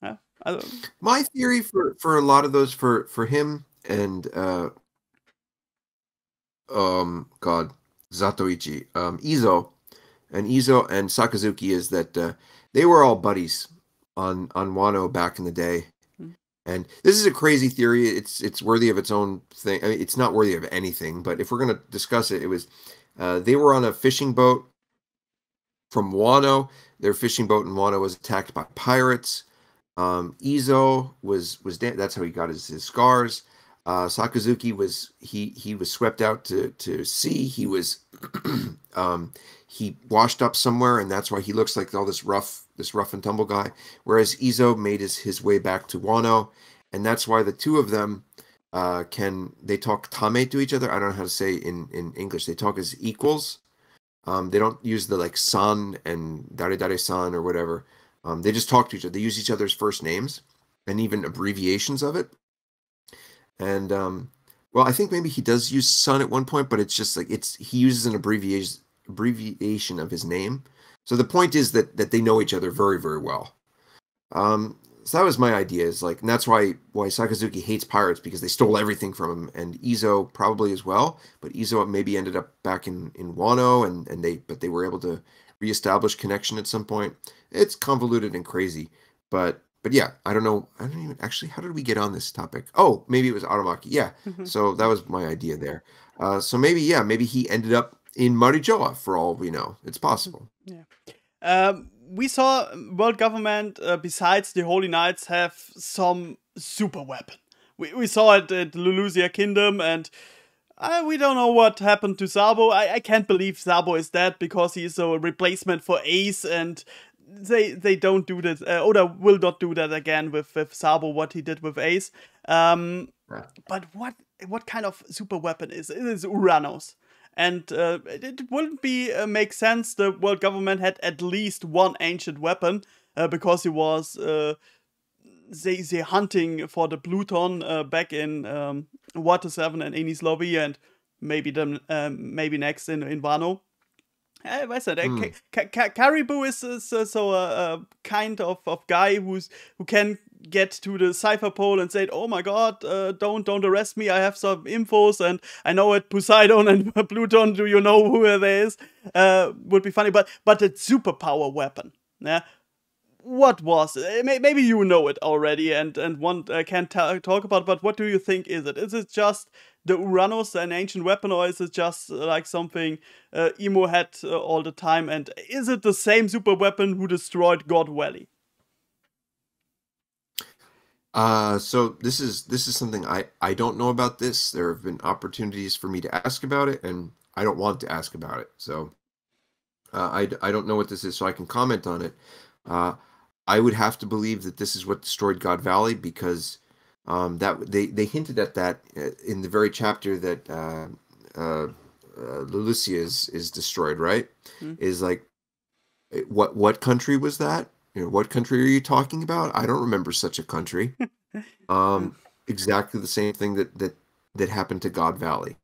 Yeah, my theory for a lot of those for him and God, Zatoichi, Izo and Sakazuki is that they were all buddies on Wano back in the day. And this is a crazy theory. It's worthy of its own thing. I mean, it's not worthy of anything, but if we're going to discuss it, it was they were on a fishing boat from Wano. Their fishing boat in Wano was attacked by pirates. Izo was that's how he got his scars. Sakazuki was he was swept out to sea. He was he washed up somewhere, and that's why he looks like all this rough and tumble guy. Whereas Izo made his way back to Wano, and that's why the two of them they talk tame to each other. I don't know how to say in English. They talk as equals. They don't use the like san and dare san or whatever. They just talk to each other. They use each other's first names and even abbreviations of it. And well, I think maybe he does use son at one point, but it's just like he uses an abbreviation of his name. So the point is that they know each other very, very well. So that was my idea, is like, and that's why Sakazuki hates pirates, because they stole everything from him, and Izo probably as well. But Izo maybe ended up back in Wano, but they were able to reestablish connection at some point. It's convoluted and crazy, but yeah, I don't know. I don't even actually. How did we get on this topic? Oh, maybe it was Aramaki. Yeah. So that was my idea there. So maybe he ended up in Marijoa for all we know. It's possible. Yeah. We saw world government, besides the Holy Knights, have some super weapon. We saw it at Lulusia Kingdom, and we don't know what happened to Sabo. I can't believe Sabo is dead, because he's a replacement for Ace, and they don't do that. Oda will not do that again with Sabo, what he did with Ace. But what kind of super weapon is it? It is Uranos. And it wouldn't make sense the world government had at least one ancient weapon, because he was they hunting for the Pluton back in Water 7 and Enies Lobby, and maybe next in Wano. I said, Caribou is so a kind of guy who can get to the Cypher Pole and say, oh my god, don't arrest me, I have some infos, and I know it, Poseidon and Pluton, do you know who there is? Would be funny, but a superpower weapon. Yeah. What was it? Maybe you know it already and one can talk about, but what do you think is it? Is it just the Uranos, an ancient weapon, or is it just like something Emo had all the time? And is it the same super weapon who destroyed God Valley? So this is something I don't know about this. There have been opportunities for me to ask about it, and I don't want to ask about it. So I don't know what this is, so I can comment on it. I would have to believe that this is what destroyed God Valley, because that they hinted at that in the very chapter that Lulusia is destroyed, right? Is like, what country was that? You know, what country are you talking about? I don't remember such a country. Exactly the same thing that happened to God Valley.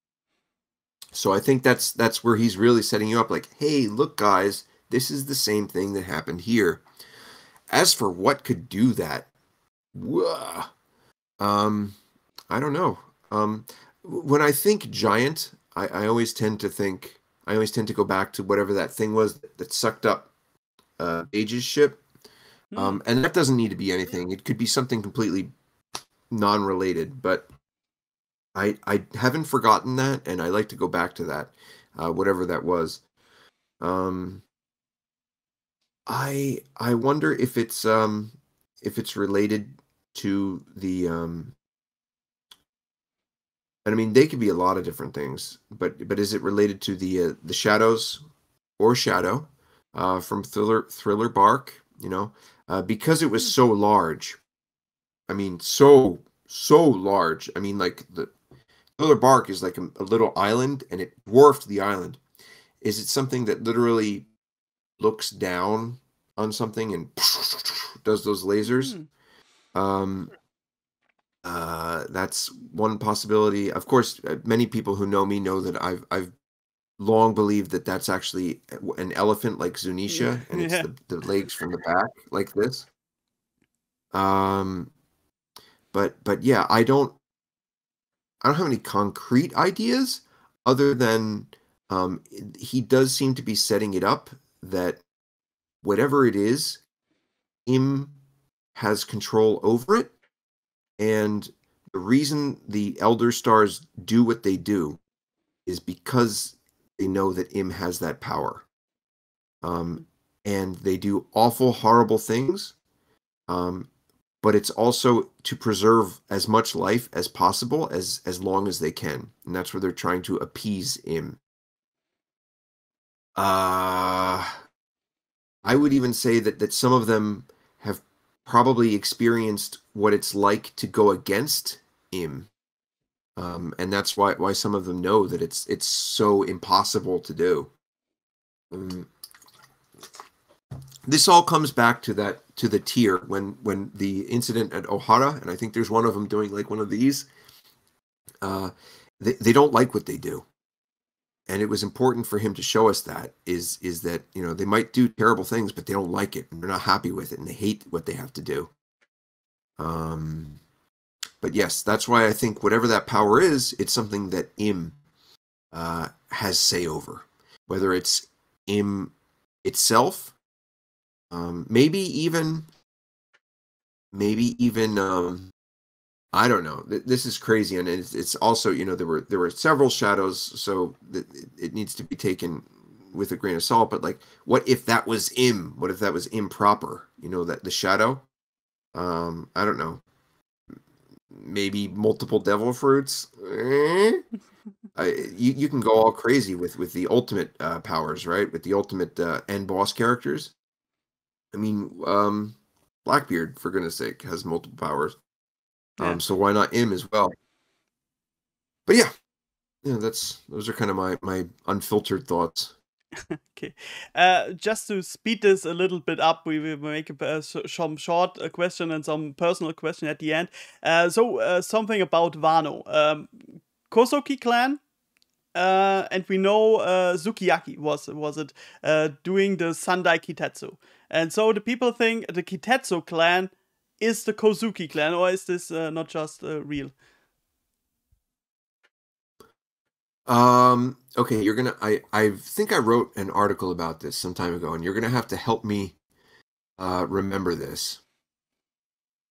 So I think that's where he's really setting you up, like, hey, look, guys, this is the same thing that happened here. As for what could do that, I don't know. When I think giant, I always tend to go back to whatever that thing was that sucked up Age's ship. And that doesn't need to be anything. It could be something completely non-related, but I haven't forgotten that, and I like to go back to that, whatever that was. I wonder if it's related to the and I mean, they could be a lot of different things, but is it related to the shadows or shadow from Thriller Bark? You know, because it was so large. I mean, so large. I mean, like the Thriller Bark is like a little island, and it dwarfed the island. Is it something that literally looks down on something and does those lasers? That's one possibility. Of course, many people who know me know that I've long believed that that's actually an elephant like Zunisha, and it's Yeah. the legs from the back like this. But yeah, I don't have any concrete ideas other than he does seem to be setting it up that whatever it is, Im has control over it, and the reason the Elder Stars do what they do is because they know that Im has that power. And they do awful, horrible things, but it's also to preserve as much life as possible as long as they can, and that's where they're trying to appease Im. I would even say that some of them have probably experienced what it's like to go against Im, and that's why some of them know that it's so impossible to do. This all comes back to the tier when the incident at Ohara, and I think there's one of them doing like one of these. They don't like what they do, and it was important for him to show us that is that they might do terrible things, but they don't like it, and they're not happy with it, and they hate what they have to do. But yes, that's why I think whatever that power is, it's something that Im has say over, whether it's Im itself. Maybe even I don't know. This is crazy, and it's also there were several shadows, so it needs to be taken with a grain of salt. But like, what if that was Im? What if that was improper? That the shadow. I don't know. Maybe multiple devil fruits. You can go all crazy with the ultimate powers, right? With the ultimate end boss characters. I mean, Blackbeard, for goodness sake, has multiple powers. Yeah. So why not Im as well? But yeah, those are kind of my unfiltered thoughts. Okay. Just to speed this a little bit up, we will make some short question and some personal question at the end. So something about Wano. Kosoki clan, and we know Sukiyaki was it doing the Sandai Kitetsu. And so the people think the Kitetsu clan is the Kozuki clan, or is this not just real? Okay, I think I wrote an article about this some time ago, and you're gonna have to help me remember this.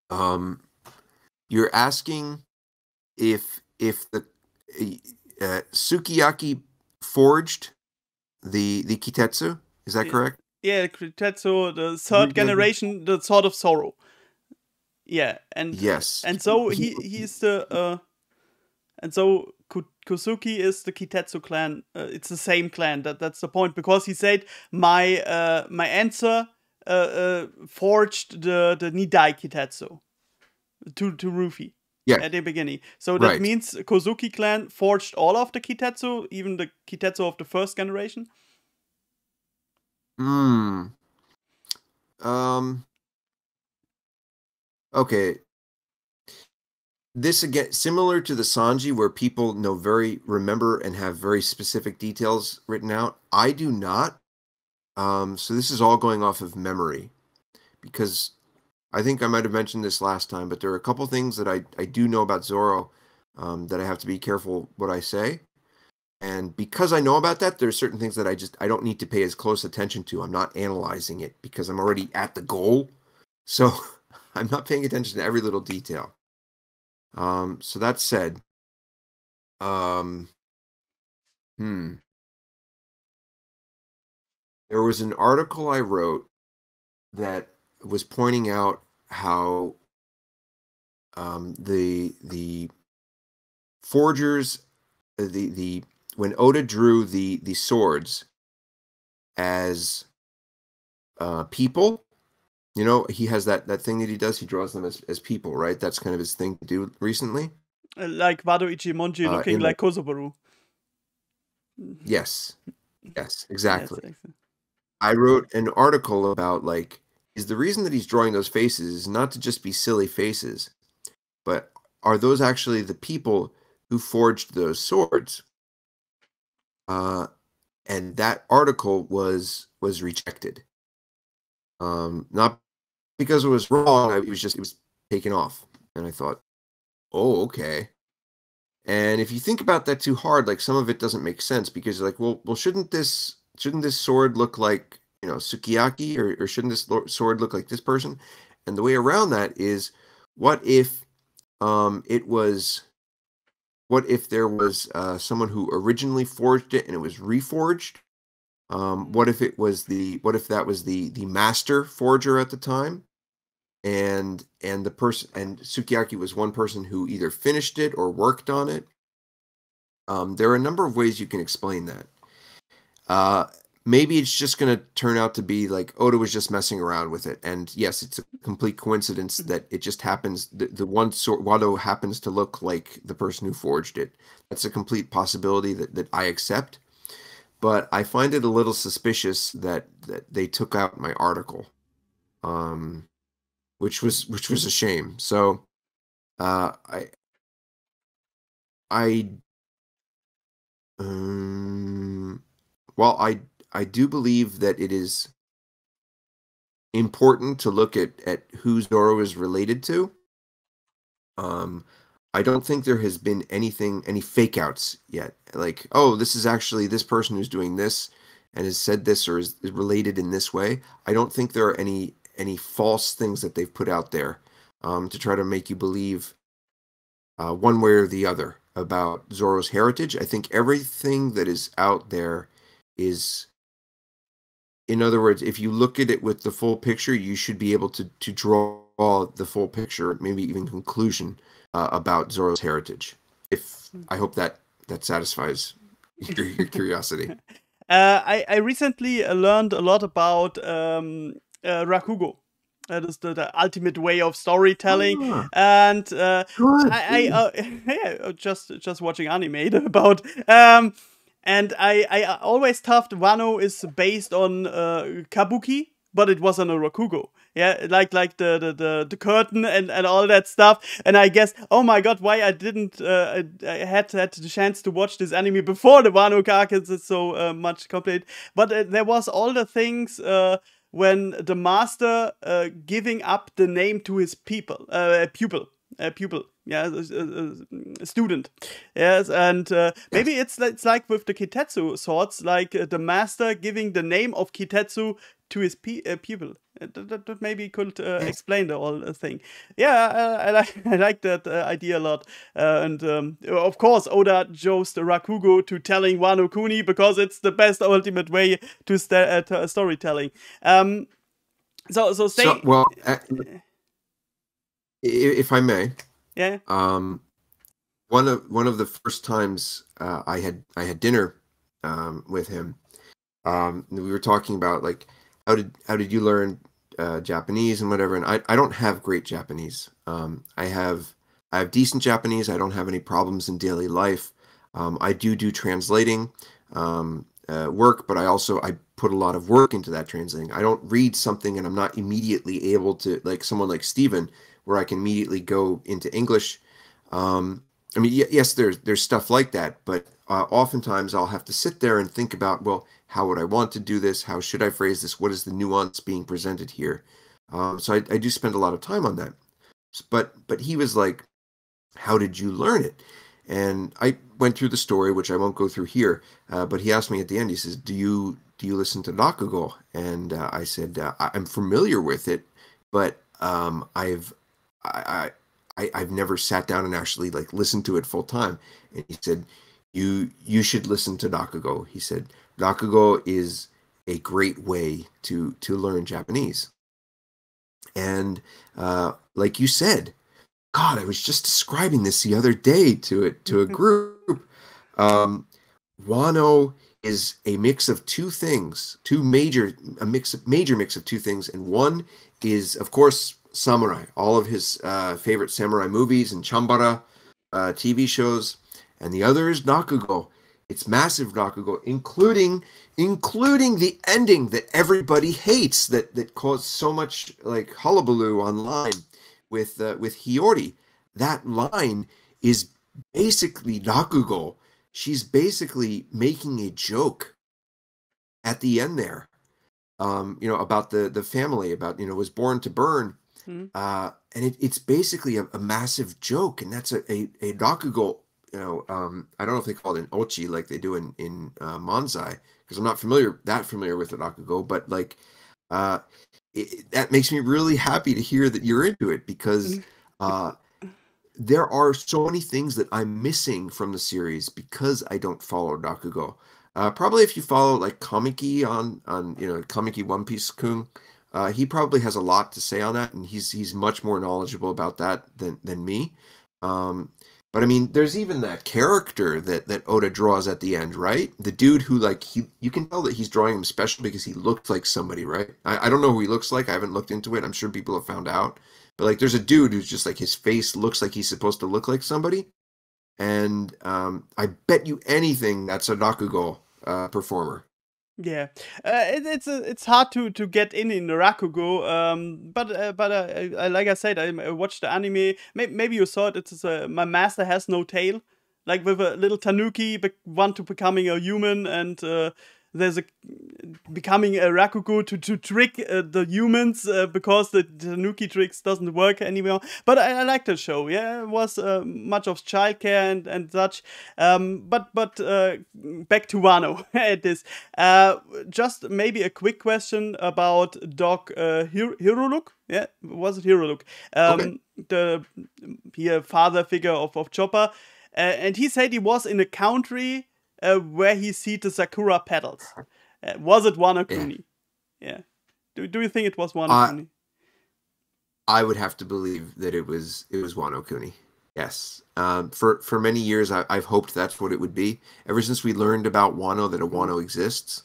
You're asking if the Sukiyaki forged the Kitetsu, is that correct? Yeah, Kitetsu, the third generation, the Sword of Sorrow. Yeah, and yes, and so he's the and so Kosuki is the Kitetsu clan. It's the same clan. That's the point, because he said my answer forged the Nidai Kitetsu to Ruffy. Yeah. At the beginning. So that means Kozuki clan forged all of the Kitetsu, even the Kitetsu of the first generation? Okay. This again, similar to the Sanji, where people remember and have very specific details written out. I do not. So this is all going off of memory, because I think I might have mentioned this last time, but there are a couple things that I do know about Zoro that I have to be careful what I say. And because I know about that, there's certain things that I don't need to pay as close attention to. I'm not analyzing it because I'm already at the goal. So I'm not paying attention to every little detail. So that said, there was an article I wrote that was pointing out how the forgers, when Oda drew the swords as people, he has that thing that he does. He draws them as people, right? That's kind of his thing to do recently. Like Wado Ichimonji looking like Kosobaru. Yes, exactly. Yes. I wrote an article about is the reason that he's drawing those faces is not to just be silly faces, but are those actually the people who forged those swords? And that article was rejected. Not because it was wrong. It was taken off. And I thought, oh, okay. And if you think about that too hard, like some of it doesn't make sense because you're like, well, shouldn't this sword look like, you know, Sukiyaki, or shouldn't this sword look like this person? And the way around that is, what if there was someone who originally forged it and it was reforged? What if that was the master forger at the time? And Sukiyaki was one person who either finished it or worked on it. There are a number of ways you can explain that. Maybe it's just going to turn out to be like Oda was just messing around with it, and yes, it's a complete coincidence that it just happens. The one Wado happens to look like the person who forged it. That's a complete possibility that I accept, but I find it a little suspicious that they took out my article. Which was a shame. So, I do believe that it is important to look at who Zoro is related to. I don't think there has been any fake outs yet. Like, oh, this is actually this person who's doing this and has said this or is related in this way. I don't think there are any false things that they've put out there to try to make you believe one way or the other about Zoro's heritage. I think everything that is out there is, in other words, if you look at it with the full picture, you should be able to draw the full picture, maybe even conclusion about Zoro's heritage. I hope that satisfies your curiosity. I recently learned a lot about Rakugo. That is the ultimate way of storytelling, and I just watching anime about and I always thought Wano is based on kabuki, but it was on a Rakugo. Yeah, like the curtain and all that stuff. And I guess, oh my god, why I didn't I had the chance to watch this anime before the Wano arc is so much complete. But there was all the things when the master giving up the name to his pupil, yeah, student, yes, and maybe it's like with the Kitetsu swords, like the master giving the name of Kitetsu to his pupil. That maybe could explain the whole thing. Yeah, I like that idea a lot. And of course, Oda chose the Rakugo to telling Wano Kuni because it's the best ultimate way to storytelling. If I may, yeah. One of the first times I had dinner with him, we were talking about like how did you learn Japanese and whatever, and I don't have great Japanese. I have decent Japanese. I don't have any problems in daily life. I do translating work, but I put a lot of work into that translating. I don't read something and I'm not immediately able to, like someone like Steven, where I can immediately go into English. I mean, yes, there's stuff like that, but oftentimes I'll have to sit there and think about, well, how would I want to do this? How should I phrase this? What is the nuance being presented here? So I do spend a lot of time on that. But he was like, how did you learn it? And I went through the story, which I won't go through here. But he asked me at the end, he says, do you listen to Rakugo? And I said, I'm familiar with it, but I've never sat down and actually like listened to it full time. And he said, you should listen to Rakugo. He said, Rakugo is a great way to learn Japanese. And like you said, God, I was just describing this the other day to a group. Wano is a mix of two things, major mix of two things, and one is, of course, samurai. All of his favorite samurai movies and Chambara TV shows, and the other is Rakugo. It's massive Rakugo, including the ending that everybody hates, that caused so much like hullabaloo online with Hiyori. that line is basically rakugo. She's basically making a joke at the end there, about the family, about, was born to burn. Hmm. And it's basically a massive joke, and that's a rakugo. I don't know if they call it an ochi like they do in manzai, because I'm not that familiar with the rakugo, but like that makes me really happy to hear that you're into it, because there are so many things that I'm missing from the series because I don't follow rakugo. Probably if you follow like Kamiki on Kamiki One Piece Kun, he probably has a lot to say on that, and he's much more knowledgeable about that than me. But I mean, there's even that character that Oda draws at the end, right? The dude who, like, you can tell that he's drawing him special because he looked like somebody, right? I don't know who he looks like. I haven't looked into it. I'm sure people have found out. But like, there's a dude who's just like, his face looks like he's supposed to look like somebody. And I bet you anything that's a Rakugo performer. Yeah, it's hard to get in the Rakugo. But like I said, I watched the anime. Maybe you saw it. It's My Master Has No Tail, like with a little tanuki want to becoming a human, and there's a becoming a Rakugo to trick the humans because the tanuki tricks doesn't work anymore. But I like the show. Yeah, it was much of childcare and such. But back to Wano at this. Just maybe a quick question about Doc Hiroluk. Yeah, was it Hiroluk? Okay. The father figure of Chopper. And he said he was in a country where he see the sakura petals. Was it Wano Kuni? Yeah. Do you think it was Wano Kuni? I would have to believe that it was Wano Kuni. Yes. For many years, I've hoped that's what it would be. Ever since we learned about Wano, that a Wano exists,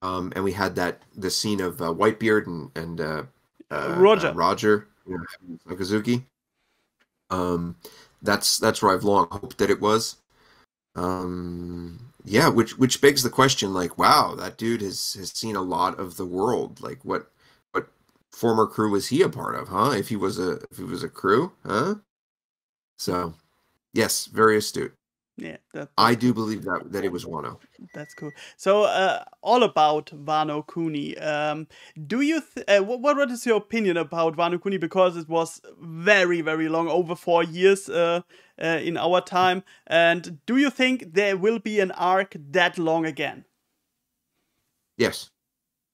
and we had the scene of Whitebeard and Roger, Okazuki. That's where I've long hoped that it was. Yeah, which begs the question, like, wow, that dude has seen a lot of the world. Like, what former crew was he a part of, huh? If he was a crew, huh? So, yes, very astute. Yeah, I do believe that it was Wano. That's cool. So, all about Wano Kuni. Do you what is your opinion about Wano Kuni? Because it was very, very long, over 4 years in our time. And do you think there will be an arc that long again? Yes.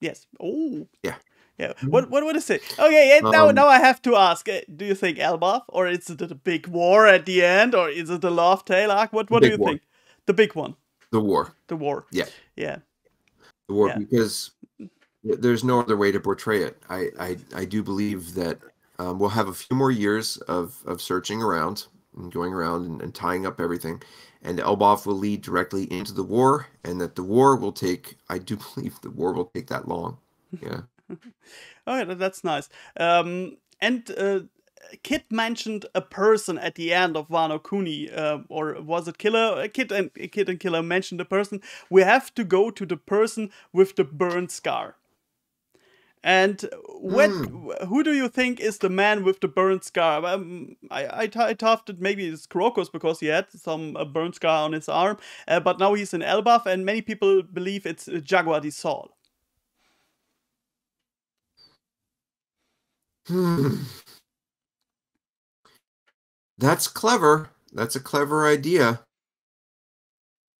Yes. Oh. Yeah. Yeah. What would I say? Okay, and now I have to ask: do you think Elbaf, or is it the big war at the end, or is it the Love Tale arc? What do you think? The big one. The war. The war. Yeah. Yeah. The war, because there's no other way to portray it. I do believe that we'll have a few more years of searching around and going around and tying up everything, and Elbaf will lead directly into the war, and that the war will take. I do believe the war will take that long. Yeah. Okay, that's nice. And Kid mentioned a person at the end of Wano Kuni, or was it Killer? Kid and Killer mentioned a person. We have to go to the person with the burn scar. And who do you think is the man with the burn scar? I thought that maybe it's Crocus because he had some burn scar on his arm, but now he's in Elbaf, and many people believe it's Jaguar di Sol. That's clever. That's a clever idea.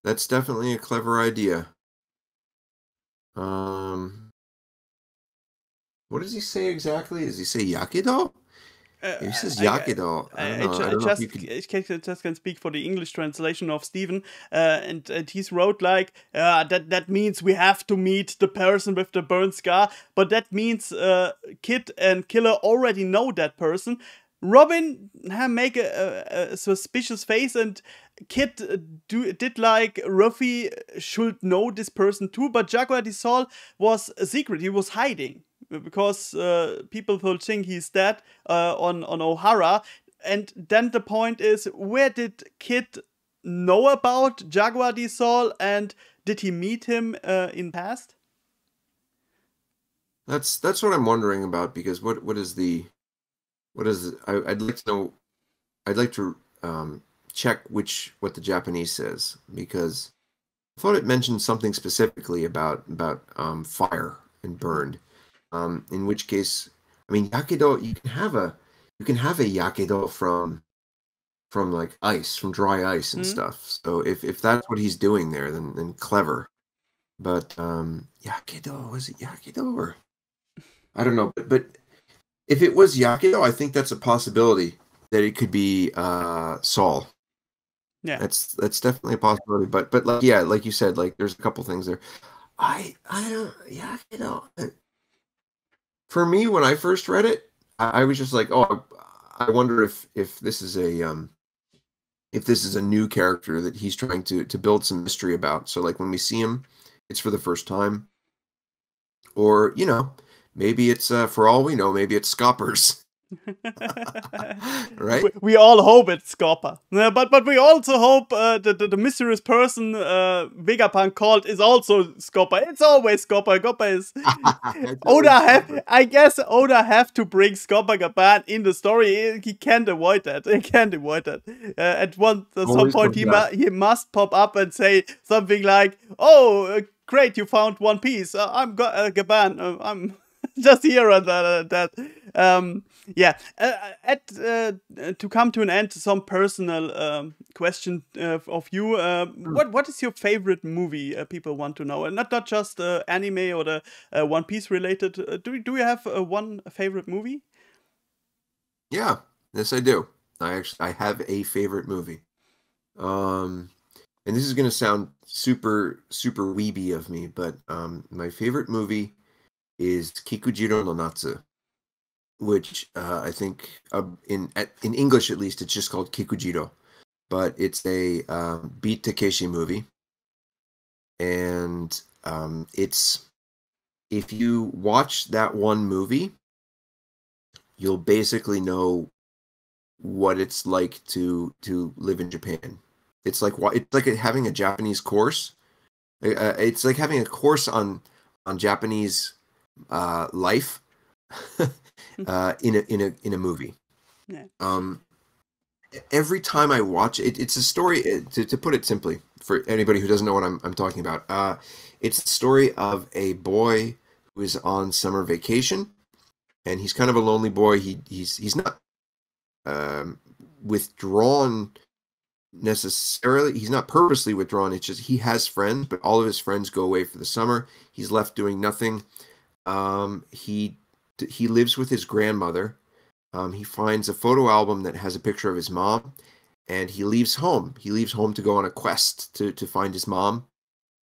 That's definitely a clever idea. What does he say exactly? Does he say Yakido? He says Yakido. I just can speak for the English translation of Stephen, and he's wrote like that means we have to meet the person with the burn scar, but that means Kid and Killer already know that person. Robin make a suspicious face, and Kid did like Ruffy should know this person too, but Jaguar di Sol was a secret. He was hiding because people will think he's dead on Ohara. And then the point is, where did Kid know about Jaguar di Sol, and did he meet him in past? That's what I'm wondering about, because what is I'd like to know I'd like to check what the Japanese says, because I thought it mentioned something specifically about fire and burned. In which case, I mean, yakido, you can have a yakido from like ice, from dry ice and Mm? stuff. So if that's what he's doing there, then clever. But yakido, was it yakido, or I don't know. But if it was yakido, I think that's a possibility that it could be Saul. Yeah. That's definitely a possibility. But like, yeah, like you said, like there's a couple things there. I don't, yakido. For me, when I first read it, I was just like, oh, I wonder if this is a new character that he's trying to build some mystery about. So like when we see him, it's for the first time, or maybe it's for all we know, maybe it's Scoppers, right? We all hope it's Scopper, but we also hope the mysterious person Vegapunk called is also Scopper. It's always Scopper. Scopper is It's always Scopper. I guess Oda have to bring Scopper Gaban in the story. He can't avoid that. He can't avoid that. At some Always point, comes back. he must pop up and say something like, "Oh, great, you found One Piece. I'm Gaban. I'm just here on that." Yeah. To come to an end, some personal question of you. What is your favorite movie? People want to know, and not just anime or the One Piece related. Do you have one favorite movie? Yeah, yes, I do. I have a favorite movie. Um, and this is gonna sound super weeby of me, but my favorite movie is Kikujiro no Natsu, which I think in English at least it's just called Kikujiro, but it's a Beat Takeshi movie, and it's if you watch that one movie, you'll basically know what it's like to live in Japan. It's like having a Japanese course. It's like having a course on Japanese life in a movie. Yeah. Um, every time I watch it, it's a story. To put it simply, for anybody who doesn't know what I'm talking about, it's the story of a boy who is on summer vacation, and he's kind of a lonely boy. He's not um, withdrawn necessarily. He's not purposely withdrawn. It's just he has friends, but all of his friends go away for the summer. He's left doing nothing. He lives with his grandmother. He finds a photo album that has a picture of his mom, and he leaves home. He leaves home to go on a quest to find his mom.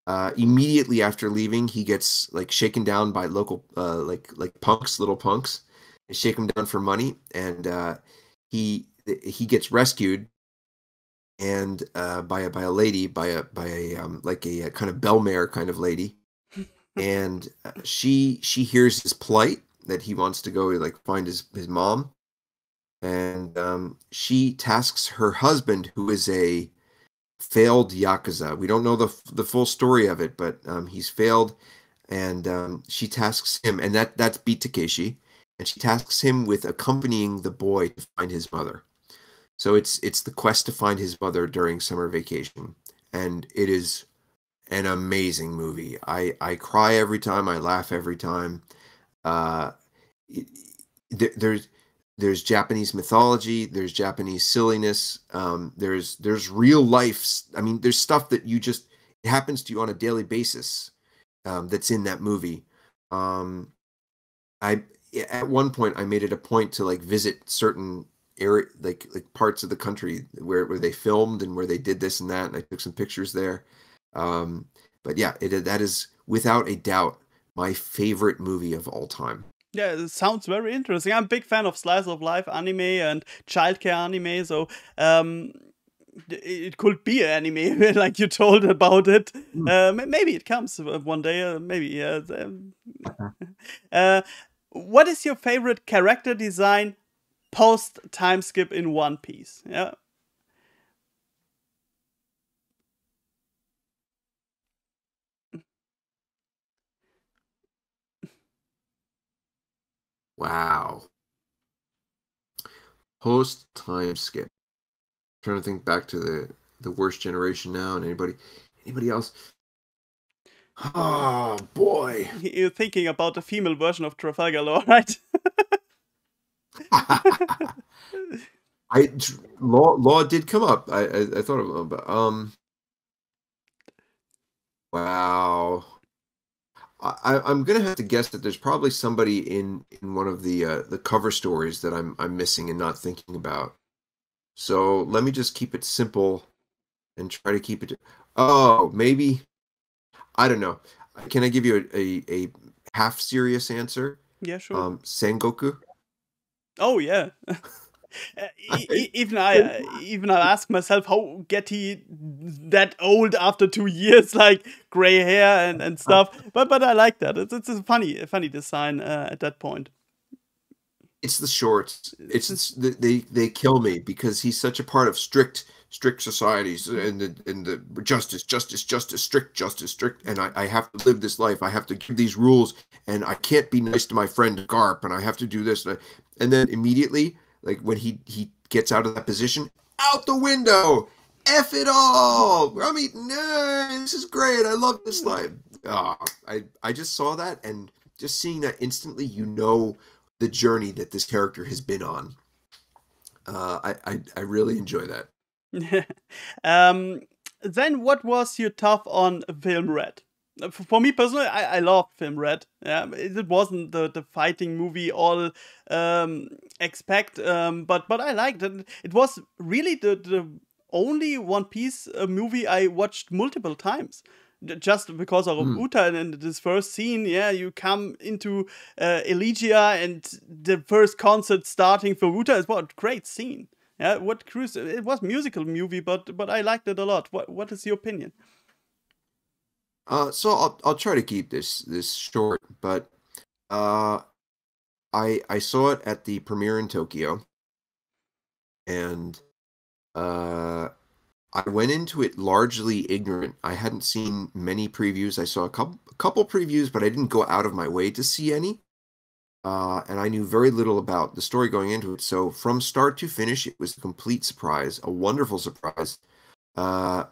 Immediately after leaving, he gets like shaken down by local like punks, little punks. They shake him down for money, and he gets rescued and by a lady, by a like a kind of bellmare kind of lady, and she hears his plight that he wants to go like find his mom, and she tasks her husband, who is a failed yakuza. We don't know the full story of it, but he's failed, and she tasks him, and that's Beat Takeshi, and she tasks him with accompanying the boy to find his mother. So it's the quest to find his mother during summer vacation, and it is an amazing movie. I cry every time, I laugh every time. Uh, it, there's Japanese mythology, there's Japanese silliness, there's real life. I mean, there's stuff that it happens to you on a daily basis, that's in that movie. Um, I at one point I made it a point to like visit certain area, like parts of the country where they filmed and where they did this and that, and I took some pictures there. Um, but yeah, that is without a doubt my favorite movie of all time. Yeah, it sounds very interesting. I'm a big fan of slice of life anime and childcare anime, so it could be an anime like you told about it. Mm. Maybe it comes one day. Maybe. Uh, what is your favorite character design post time skip in One Piece? Yeah. Wow. Post time skip. trying to think back to the worst generation now, and anybody else. Oh boy. You're thinking about the female version of Trafalgar Law, right? Law did come up. I thought of it, wow. I'm gonna have to guess that there's probably somebody in one of the cover stories that I'm missing and not thinking about. So let me just keep it simple and try to keep it. Oh, maybe, I don't know. Can I give you a half serious answer? Yeah, sure. Sengoku. Oh yeah. Even I ask myself, how get he that old after 2 years, like gray hair and stuff. But I like that. It's a funny design at that point. It's the shorts. They kill me because he's such a part of strict societies and the justice, strict, and I have to live this life. I have to give these rules, and I can't be nice to my friend Garp, and I have to do this, and then immediately, like when he gets out of that position, out the window. F it all. I mean, no, this is great. I love this life. I just saw that, and just seeing that instantly, you know, the journey that this character has been on. I really enjoy that. Then what was your tough on Film Red? For me personally, I love Film Red. Yeah, it wasn't the fighting movie all expect, but I liked it. It was really the only One Piece movie I watched multiple times. Just because of Uta and this first scene, yeah, you come into Elegia and the first concert starting for Uta is what a great scene. Yeah, what cruise? It was musical movie, but I liked it a lot. What is your opinion? So I'll try to keep this short, but I saw it at the premiere in Tokyo, and I went into it largely ignorant. I hadn't seen many previews. I saw a couple previews, but I didn't go out of my way to see any. And I knew very little about the story going into it. So from start to finish, it was a complete surprise, a wonderful surprise. I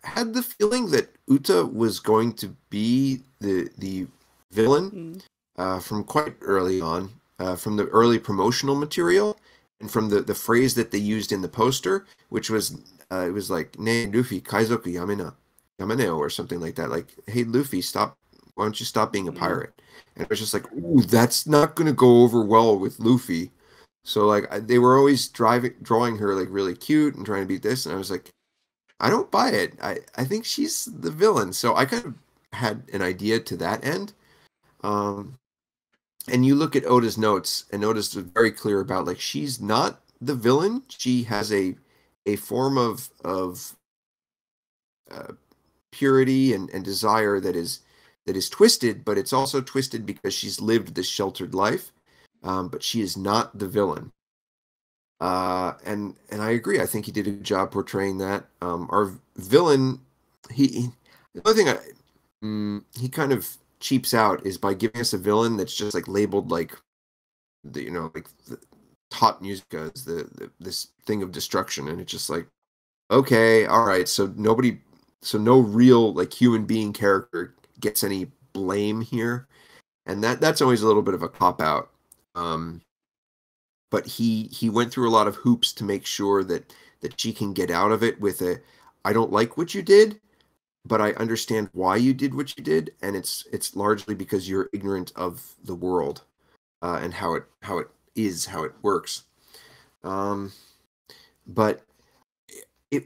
had the feeling that Uta was going to be the villain from quite early on, from the early promotional material, and from the phrase that they used in the poster, which was it was like "Ne Luffy Kaizoku Yameneo" or something like that. Like, "Hey Luffy, stop! Why don't you stop being a pirate?" And it was just like, "Ooh, that's not going to go over well with Luffy." So like they were always drawing her like really cute and trying to be this, and I was like, I don't buy it. I think she's the villain. So I kind of had an idea to that end. And you look at Oda's notes, and Oda's very clear about like she's not the villain. She has a form of purity and desire that is twisted, but it's also twisted because she's lived this sheltered life. But she is not the villain. And I agree. I think he did a good job portraying that. Our villain, the other thing he kind of cheaps out is by giving us a villain that's just like labeled like like the top music is this thing of destruction, and it's just like, okay, all right, so no real like human being character gets any blame here, and that's always a little bit of a cop out. But he went through a lot of hoops to make sure that she can get out of it with I don't like what you did, but I understand why you did what you did, and it's largely because you're ignorant of the world and how it works. But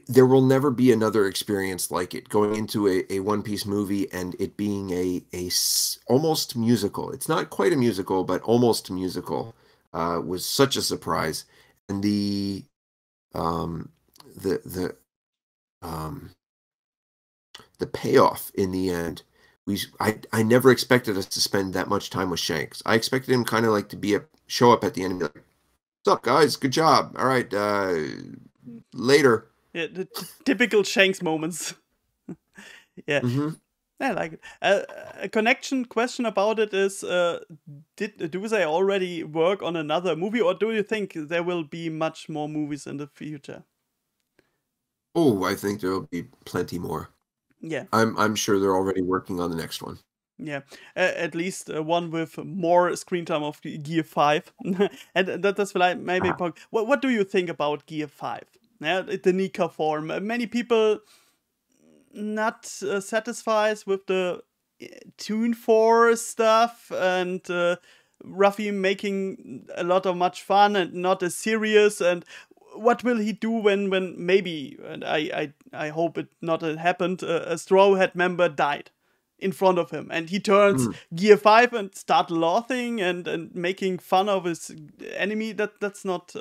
there will never be another experience like it, going into a One Piece movie and it being a almost musical. It's not quite a musical, but almost musical. Was such a surprise, and the payoff in the end. I never expected us to spend that much time with Shanks. I expected him kind of like to show up at the end and be like, "What's up, guys? Good job. All right, later." Yeah, the typical Shanks moments. Yeah. I like it. A connection question about it is, do they already work on another movie, or do you think there will be much more movies in the future? Oh, I think there will be plenty more. Yeah. I'm sure they're already working on the next one. Yeah, at least one with more screen time of Gear 5. And that's like maybe a point. What do you think about Gear 5? Yeah, the Nika form. Many people not satisfied with the Tune 4 stuff and Ruffy making a lot of much fun and not as serious. And what will he do when maybe, and I hope it not happened, a Straw Hat member died in front of him, and he turns Gear 5 and start laughing and making fun of his enemy? That's not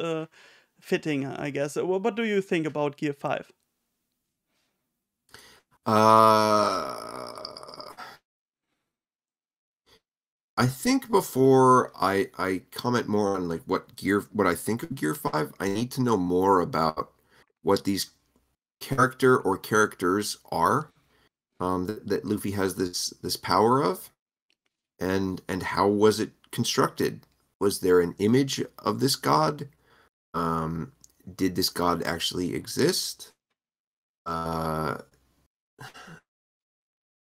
fitting, I guess. What do you think about Gear 5? I think before I comment more on like what I think of Gear 5, I need to know more about what these character or characters are, that Luffy has this power of, and how was it constructed? Was there an image of this god? Did this god actually exist?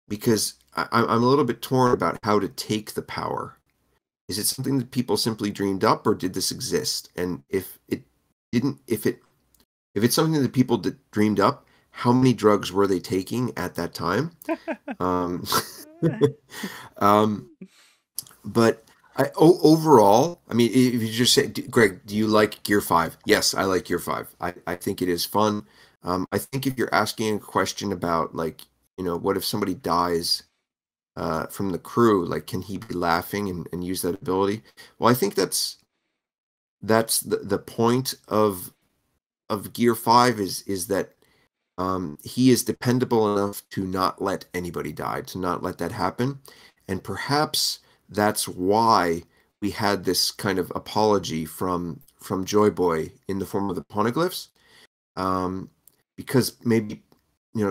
Because I'm a little bit torn about how to take the power. Is it something that people simply dreamed up, or did this exist? And if it didn't, if it's something that people dreamed up, how many drugs were they taking at that time? um, but overall, I mean, if you just say, Greg, do you like Gear 5? Yes, I like Gear 5. I think it is fun. I think if you're asking a question about, like, what if somebody dies from the crew, like, can he be laughing and use that ability? Well, I think that's the point of Gear 5 is that he is dependable enough to not let anybody die, to not let that happen. And perhaps that's why we had this kind of apology from Joy Boy in the form of the poneglyphs, because maybe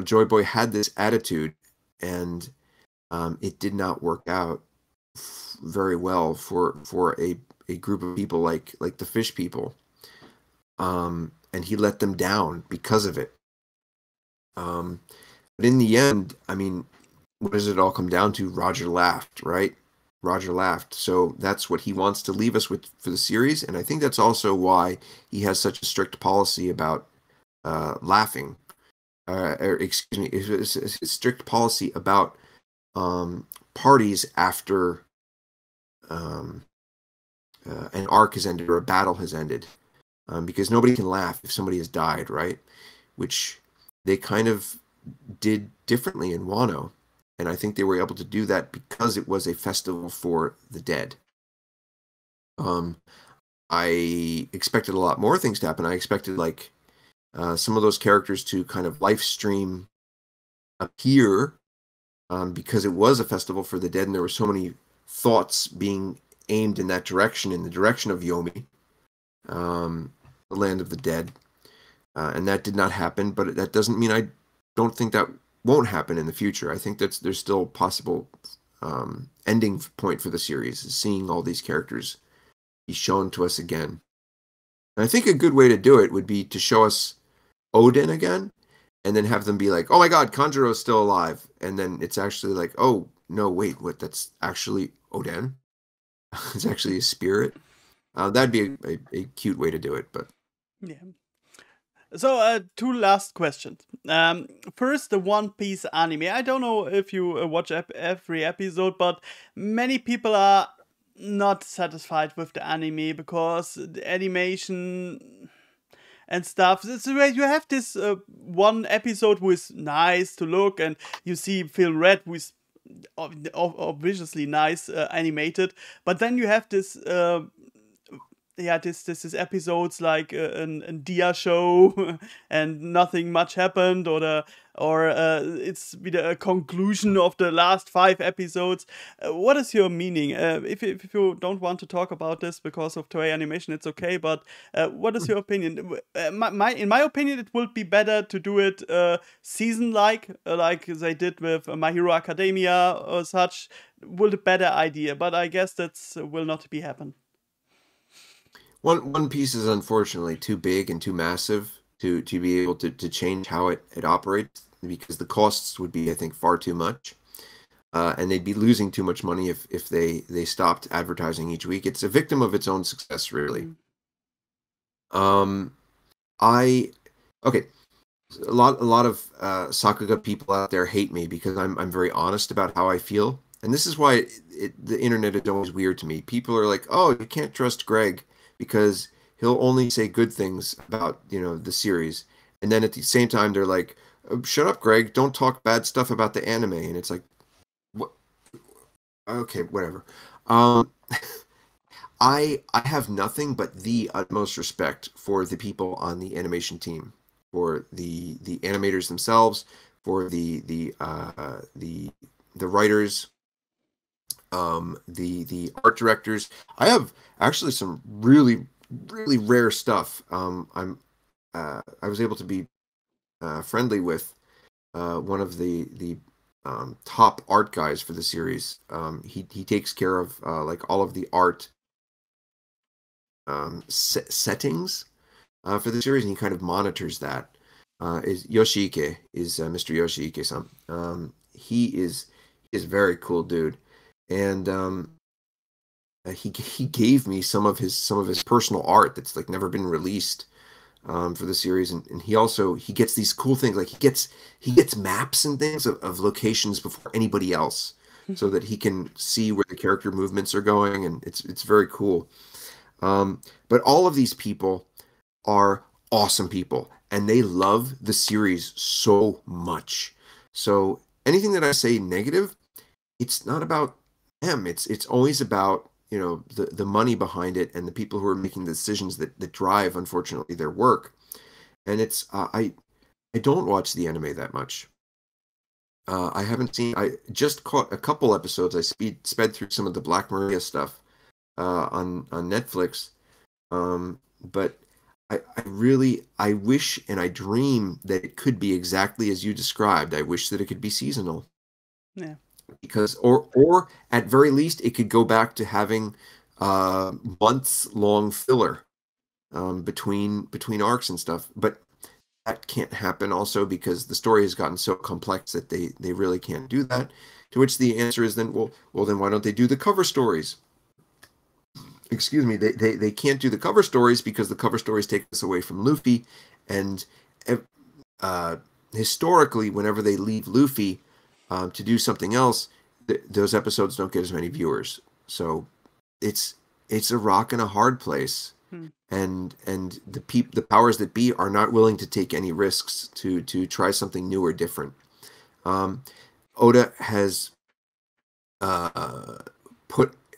Joy Boy had this attitude, and it did not work out very well for a group of people like the fish people, and he let them down because of it. But in the end, I mean, what does it all come down to? Roger laughed, right? Roger laughed. So that's what he wants to leave us with for the series, and I think that's also why he has such a strict policy about laughing. Or excuse me, it's a strict policy about parties after an arc has ended or a battle has ended, because nobody can laugh if somebody has died, right? Which they kind of did differently in Wano, and I think they were able to do that because it was a festival for the dead. I expected a lot more things to happen. I expected, like, some of those characters to kind of live stream appear, because it was a festival for the dead, and there were so many thoughts being aimed in that direction, in the direction of Yomi, the land of the dead. And that did not happen, but that doesn't mean I don't think that won't happen in the future. I think there's still possible ending point for the series, is seeing all these characters be shown to us again. And I think a good way to do it would be to show us Odin again, and then have them be like, oh my god, Kanjuro's still alive. And then it's actually like, oh, no, wait, what? That's actually Odin? It's actually a spirit? That'd be a cute way to do it, but... Yeah. So, two last questions. First, the One Piece anime. I don't know if you watch every episode, but many people are not satisfied with the anime because the animation and stuff. So you have this one episode who is nice to look, and you see Phil Red, who is obviously nice animated, but then you have this this is episodes like a Dia show and nothing much happened, or it's wieder a conclusion of the last 5 episodes. What is your meaning? If you don't want to talk about this because of Toei animation, it's okay, but what is your opinion? In my opinion, it would be better to do it season-like, like they did with My Hero Academia or such. Would a better idea, but I guess that's will not be happen. One Piece is unfortunately too big and too massive to be able to change how it operates, because the costs would be, I think, far too much. And they'd be losing too much money if they stopped advertising each week. It's a victim of its own success, really. Okay. A lot of Sakuga people out there hate me because I'm very honest about how I feel, and this is why the internet is always weird to me. People are like, "Oh, you can't trust Greg because he'll only say good things about the series," and then at the same time they're like, "Shut up, Greg! Don't talk bad stuff about the anime." And it's like, what? Okay, whatever. I have nothing but the utmost respect for the people on the animation team, for the animators themselves, for the writers, the art directors. I have actually some really rare stuff. I was able to be friendly with one of the top art guys for the series. He takes care of like all of the art settings for the series, and he kind of monitors that. Is Yoshike, is Mr. Yoshike-san. He is a very cool dude, and he gave me some of his personal art that's like never been released for the series, and he gets these cool things, like he gets maps and things of locations before anybody else, so that he can see where the character movements are going, and it's very cool. But all of these people are awesome people, and they love the series so much. So anything that I say negative, it's not about them. It's always about the money behind it and the people who are making the decisions that drive, unfortunately, their work. And it's I don't watch the anime that much. I haven't seen. I just caught a couple episodes. I sped through some of the Black Maria stuff on Netflix. But I wish and I dream that it could be exactly as you described. I wish that it could be seasonal. Yeah. Because or at very least it could go back to having months-long filler between arcs and stuff. But that can't happen also because the story has gotten so complex that they really can't do that. To which the answer is then, well then why don't they do the cover stories? Excuse me, they can't do the cover stories because the cover stories take us away from Luffy, and historically, whenever they leave Luffy to do something else, those episodes don't get as many viewers. So it's a rock and a hard place, and the powers that be are not willing to take any risks to try something new or different. Oda has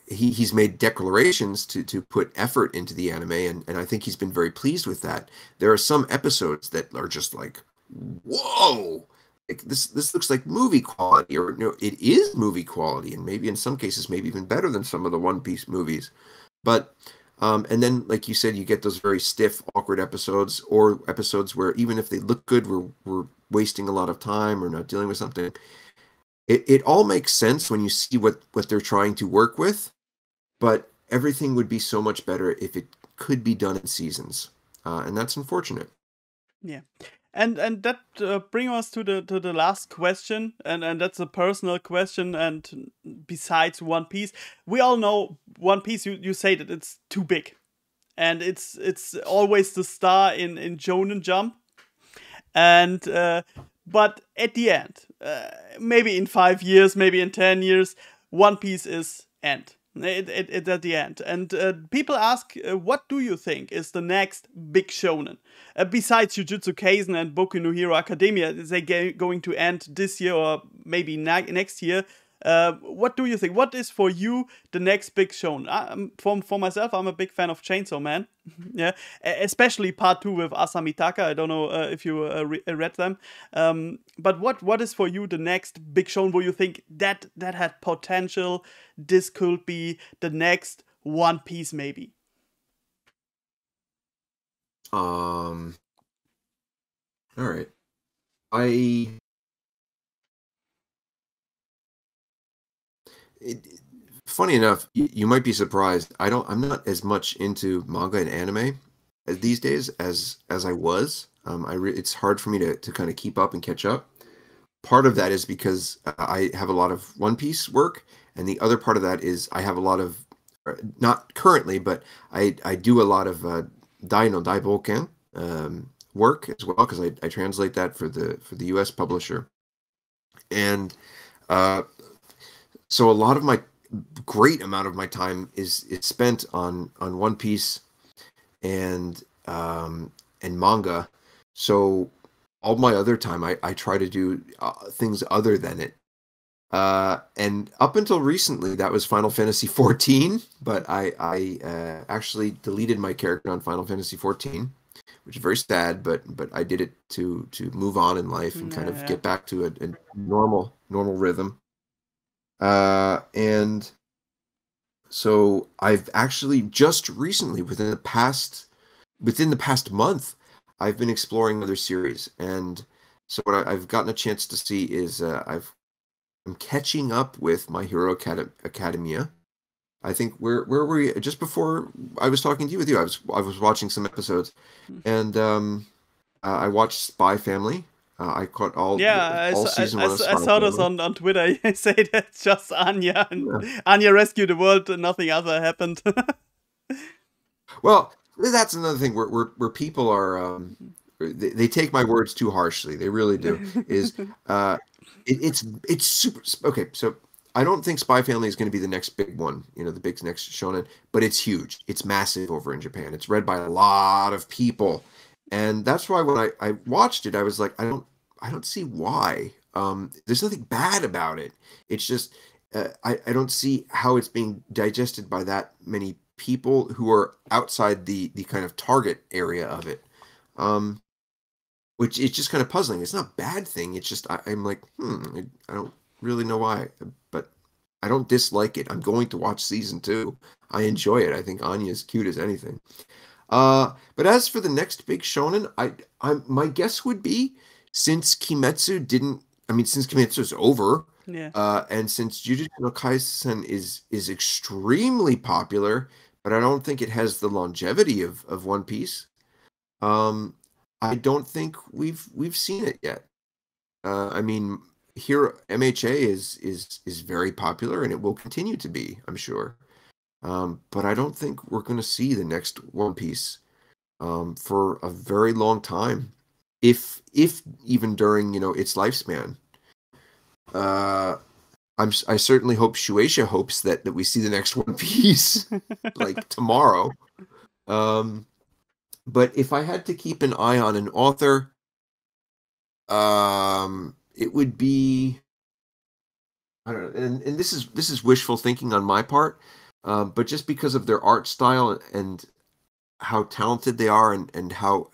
he's made declarations to put effort into the anime, and I think he's been very pleased with that. There are some episodes that are just like, whoa, like this looks like movie quality, or it is movie quality, and maybe in some cases maybe even better than some of the One Piece movies. But and then, like you said, you get those very stiff, awkward episodes, or episodes where even if they look good, we're wasting a lot of time or not dealing with something. It all makes sense when you see what they're trying to work with, but everything would be so much better if it could be done in seasons, and that's unfortunate. Yeah, and that brings us to the last question, and that's a personal question. And besides One Piece, we all know One Piece. You say that it's too big, and it's always the star in Shonen Jump, and but at the end, maybe in 5 years, maybe in 10 years, One Piece is end. It's at the end. And people ask, what do you think is the next big shonen? Besides Jujutsu Kaisen and Boku no Hero Academia, is they going to end this year or maybe next year? What do you think? What is for you the next big shonen? For myself, I'm a big fan of Chainsaw Man. Yeah, especially part 2 with Asamitaka. I don't know if you read them. But what is for you the next big shonen where you think that had potential? This could be the next One Piece, maybe. All right. Funny enough, you might be surprised. I'm not as much into manga and anime these days as I was. It's hard for me to kind of keep up and catch up. Part of that is because I have a lot of One Piece work, and the other part of that is I have a lot of, not currently, but I do a lot of Dai no Daiboken work as well, because I translate that for the U.S. publisher, and so a lot of my great amount of my time is spent on One Piece and manga. So all my other time, I try to do things other than it. And up until recently, that was Final Fantasy 14, but I actually deleted my character on Final Fantasy 14, which is very sad, but I did it to move on in life and kind of get back to a normal rhythm. And so I've actually just recently, within the past month, I've been exploring other series, and so what I've gotten a chance to see is I'm catching up with My Hero Academia. I think where were we just before I was talking to you with you? I was watching some episodes, and I watched Spy Family. I caught all season one of Spy I saw this Family. on Twitter. You say that just Anya, and Yeah. Anya rescued the world, and nothing other happened. Well, that's another thing where people are they take my words too harshly. They really do. Is it's super okay. So I don't think Spy Family is going to be the next big one, the big next shonen, but it's huge. It's massive over in Japan. It's read by a lot of people, and that's why when I watched it, I was like, I don't see why. There's nothing bad about it. It's just I don't see how it's being digested by that many people who are outside the kind of target area of it. Which is just kind of puzzling. It's not a bad thing. It's just I'm like, I don't really know why, but I don't dislike it. I'm going to watch season 2. I enjoy it. I think Anya is cute as anything. But as for the next big shonen, my guess would be since Kimetsu is over, and since Jujutsu no Kaisen is extremely popular, but I don't think it has the longevity of One Piece. I don't think we've seen it yet. I mean, here MHA is very popular, and it will continue to be, I'm sure. But I don't think we're going to see the next One Piece for a very long time, if even during its lifespan. I certainly hope Shueisha hopes that we see the next One Piece like tomorrow. But if I had to keep an eye on an author, it would be, I don't know, and this is wishful thinking on my part, but just because of their art style and how talented they are, and how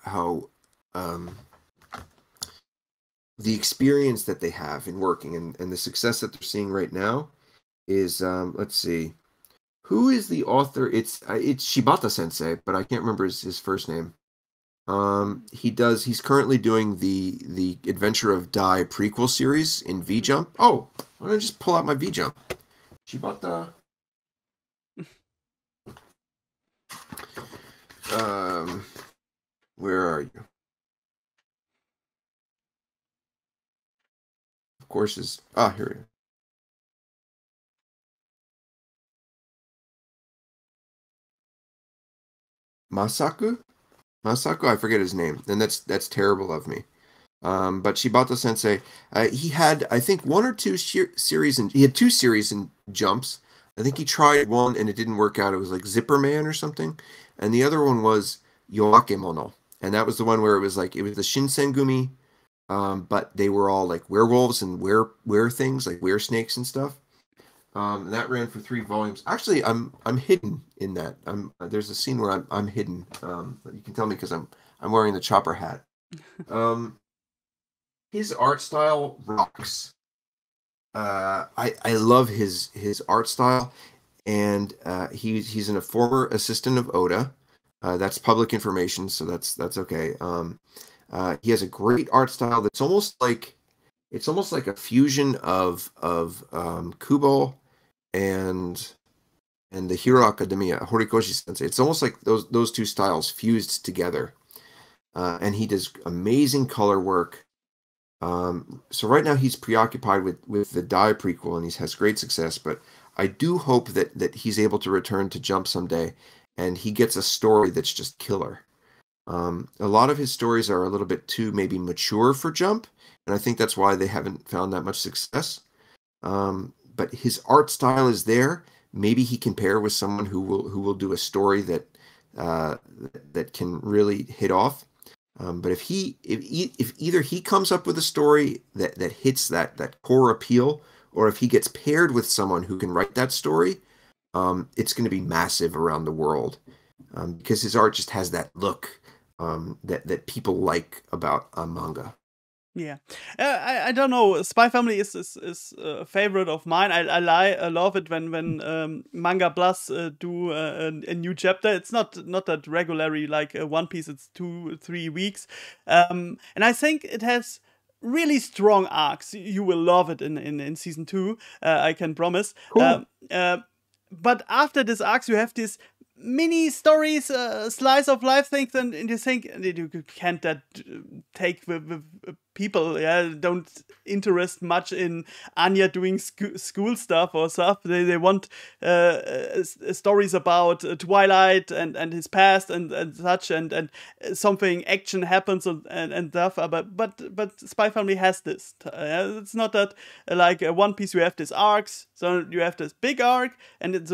the experience that they have in working, and the success that they're seeing right now is, let's see, who is the author? It's Shibata Sensei, but I can't remember his first name. He's currently doing the Adventure of Dai prequel series in V-Jump. Oh, why don't I just pull out my V-Jump? Shibata. Where are you? Of course, here we go. Masaku, I forget his name, and that's terrible of me. But Shibata Sensei, he had, I think, one or two series, and he had 2 series in Jumps. I think he tried one and it didn't work out. It was like Zipper Man or something, and the other one was Yoakemono, and that was the one where it was the Shinsengumi, but they were all like werewolves and were things like were snakes and stuff. And that ran for 3 volumes. Actually, I'm hidden in that. There's a scene where I'm hidden. You can tell me because I'm wearing the chopper hat. His art style rocks. I love his art style, and he's a former assistant of Oda. That's public information, so that's okay. He has a great art style that's almost like a fusion of Kubo and the Hero Academia, Horikoshi Sensei. It's almost like those 2 styles fused together. and he does amazing color work. So right now he's preoccupied with the Die prequel, and he has great success. But I do hope that he's able to return to Jump someday, and he gets a story that's just killer. A lot of his stories are a little bit too maybe mature for Jump, and I think that's why they haven't found that much success. But his art style is there. Maybe he can pair with someone who will do a story that that can really hit off. But if either he comes up with a story that hits that core appeal, or if he gets paired with someone who can write that story, it's going to be massive around the world, because his art just has that look that people like about manga. Yeah, I don't know. Spy Family is a favorite of mine. I love it when MangaPlus do a new chapter. It's not that regularly like One Piece. It's 2-3 weeks, and I think it has really strong arcs. You will love it in season 2. I can promise. Cool. But after this arcs, you have these mini stories, slice of life things, and you think you can't take the people, don't interest much in Anya doing school stuff or stuff. They want stories about Twilight and his past and such, and something action happens and stuff. But Spy Family has this. It's not that like One Piece you have these arcs, so you have this big arc, and it's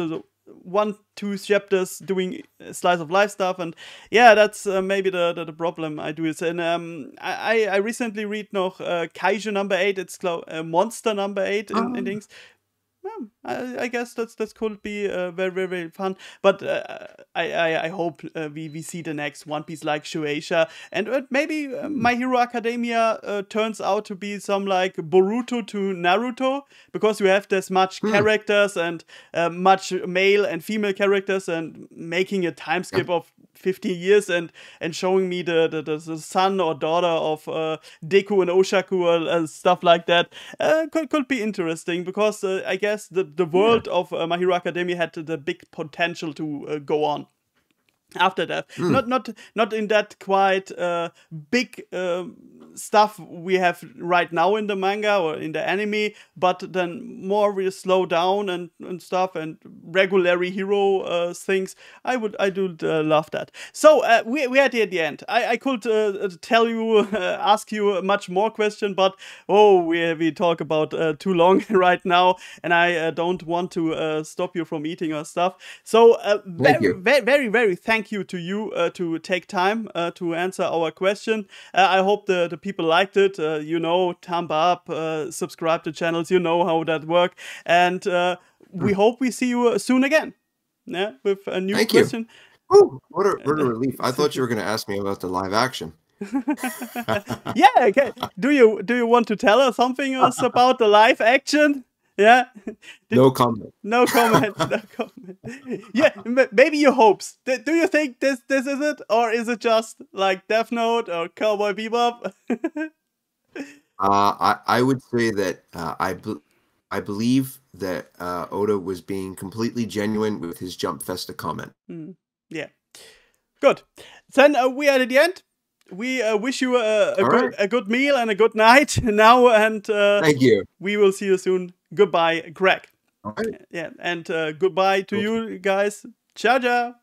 1-2 chapters doing slice of life stuff, and yeah, that's maybe the problem I do is. And I recently read noch Kaiju number 8. It's called Monster number 8 in things. I guess that could be very, very, very fun. But I hope we see the next One Piece like Shueisha, and maybe My Hero Academia turns out to be some like Boruto to Naruto, because you have this much characters and much male and female characters, and making a time skip of 50 years and showing me the son or daughter of Deku and Oshaku and stuff like that could be interesting, because I guess the world of My Hero Academia had the big potential to go on after that. Not in that quite big stuff we have right now in the manga or in the anime, but then more we slow down and stuff, and regularly hero things. I do love that. So we're at the end. I could tell you, ask you much more question, but we talk about too long right now, and I don't want to stop you from eating or stuff. So very thank you to you to take time to answer our question. I hope the people liked it. Thumb up, subscribe to channels. You know how that works, and we hope we see you soon again. Yeah, with a new question. Oh, what a relief! I thought you were going to ask me about the live action. Yeah, okay. Do you want to tell us something else about the live action? Yeah. No comment. No comment. No comment. Yeah, maybe your hopes. Do you think this is it, or is it just like Death Note or Cowboy Bebop? I would say that I believe that Oda was being completely genuine with his Jump Festa comment. Yeah. Good. Then we are at the end. We wish you a good meal and a good night now, and thank you. We will see you soon. Goodbye, Greg. All right. Yeah, and goodbye to you guys. Ciao, ciao.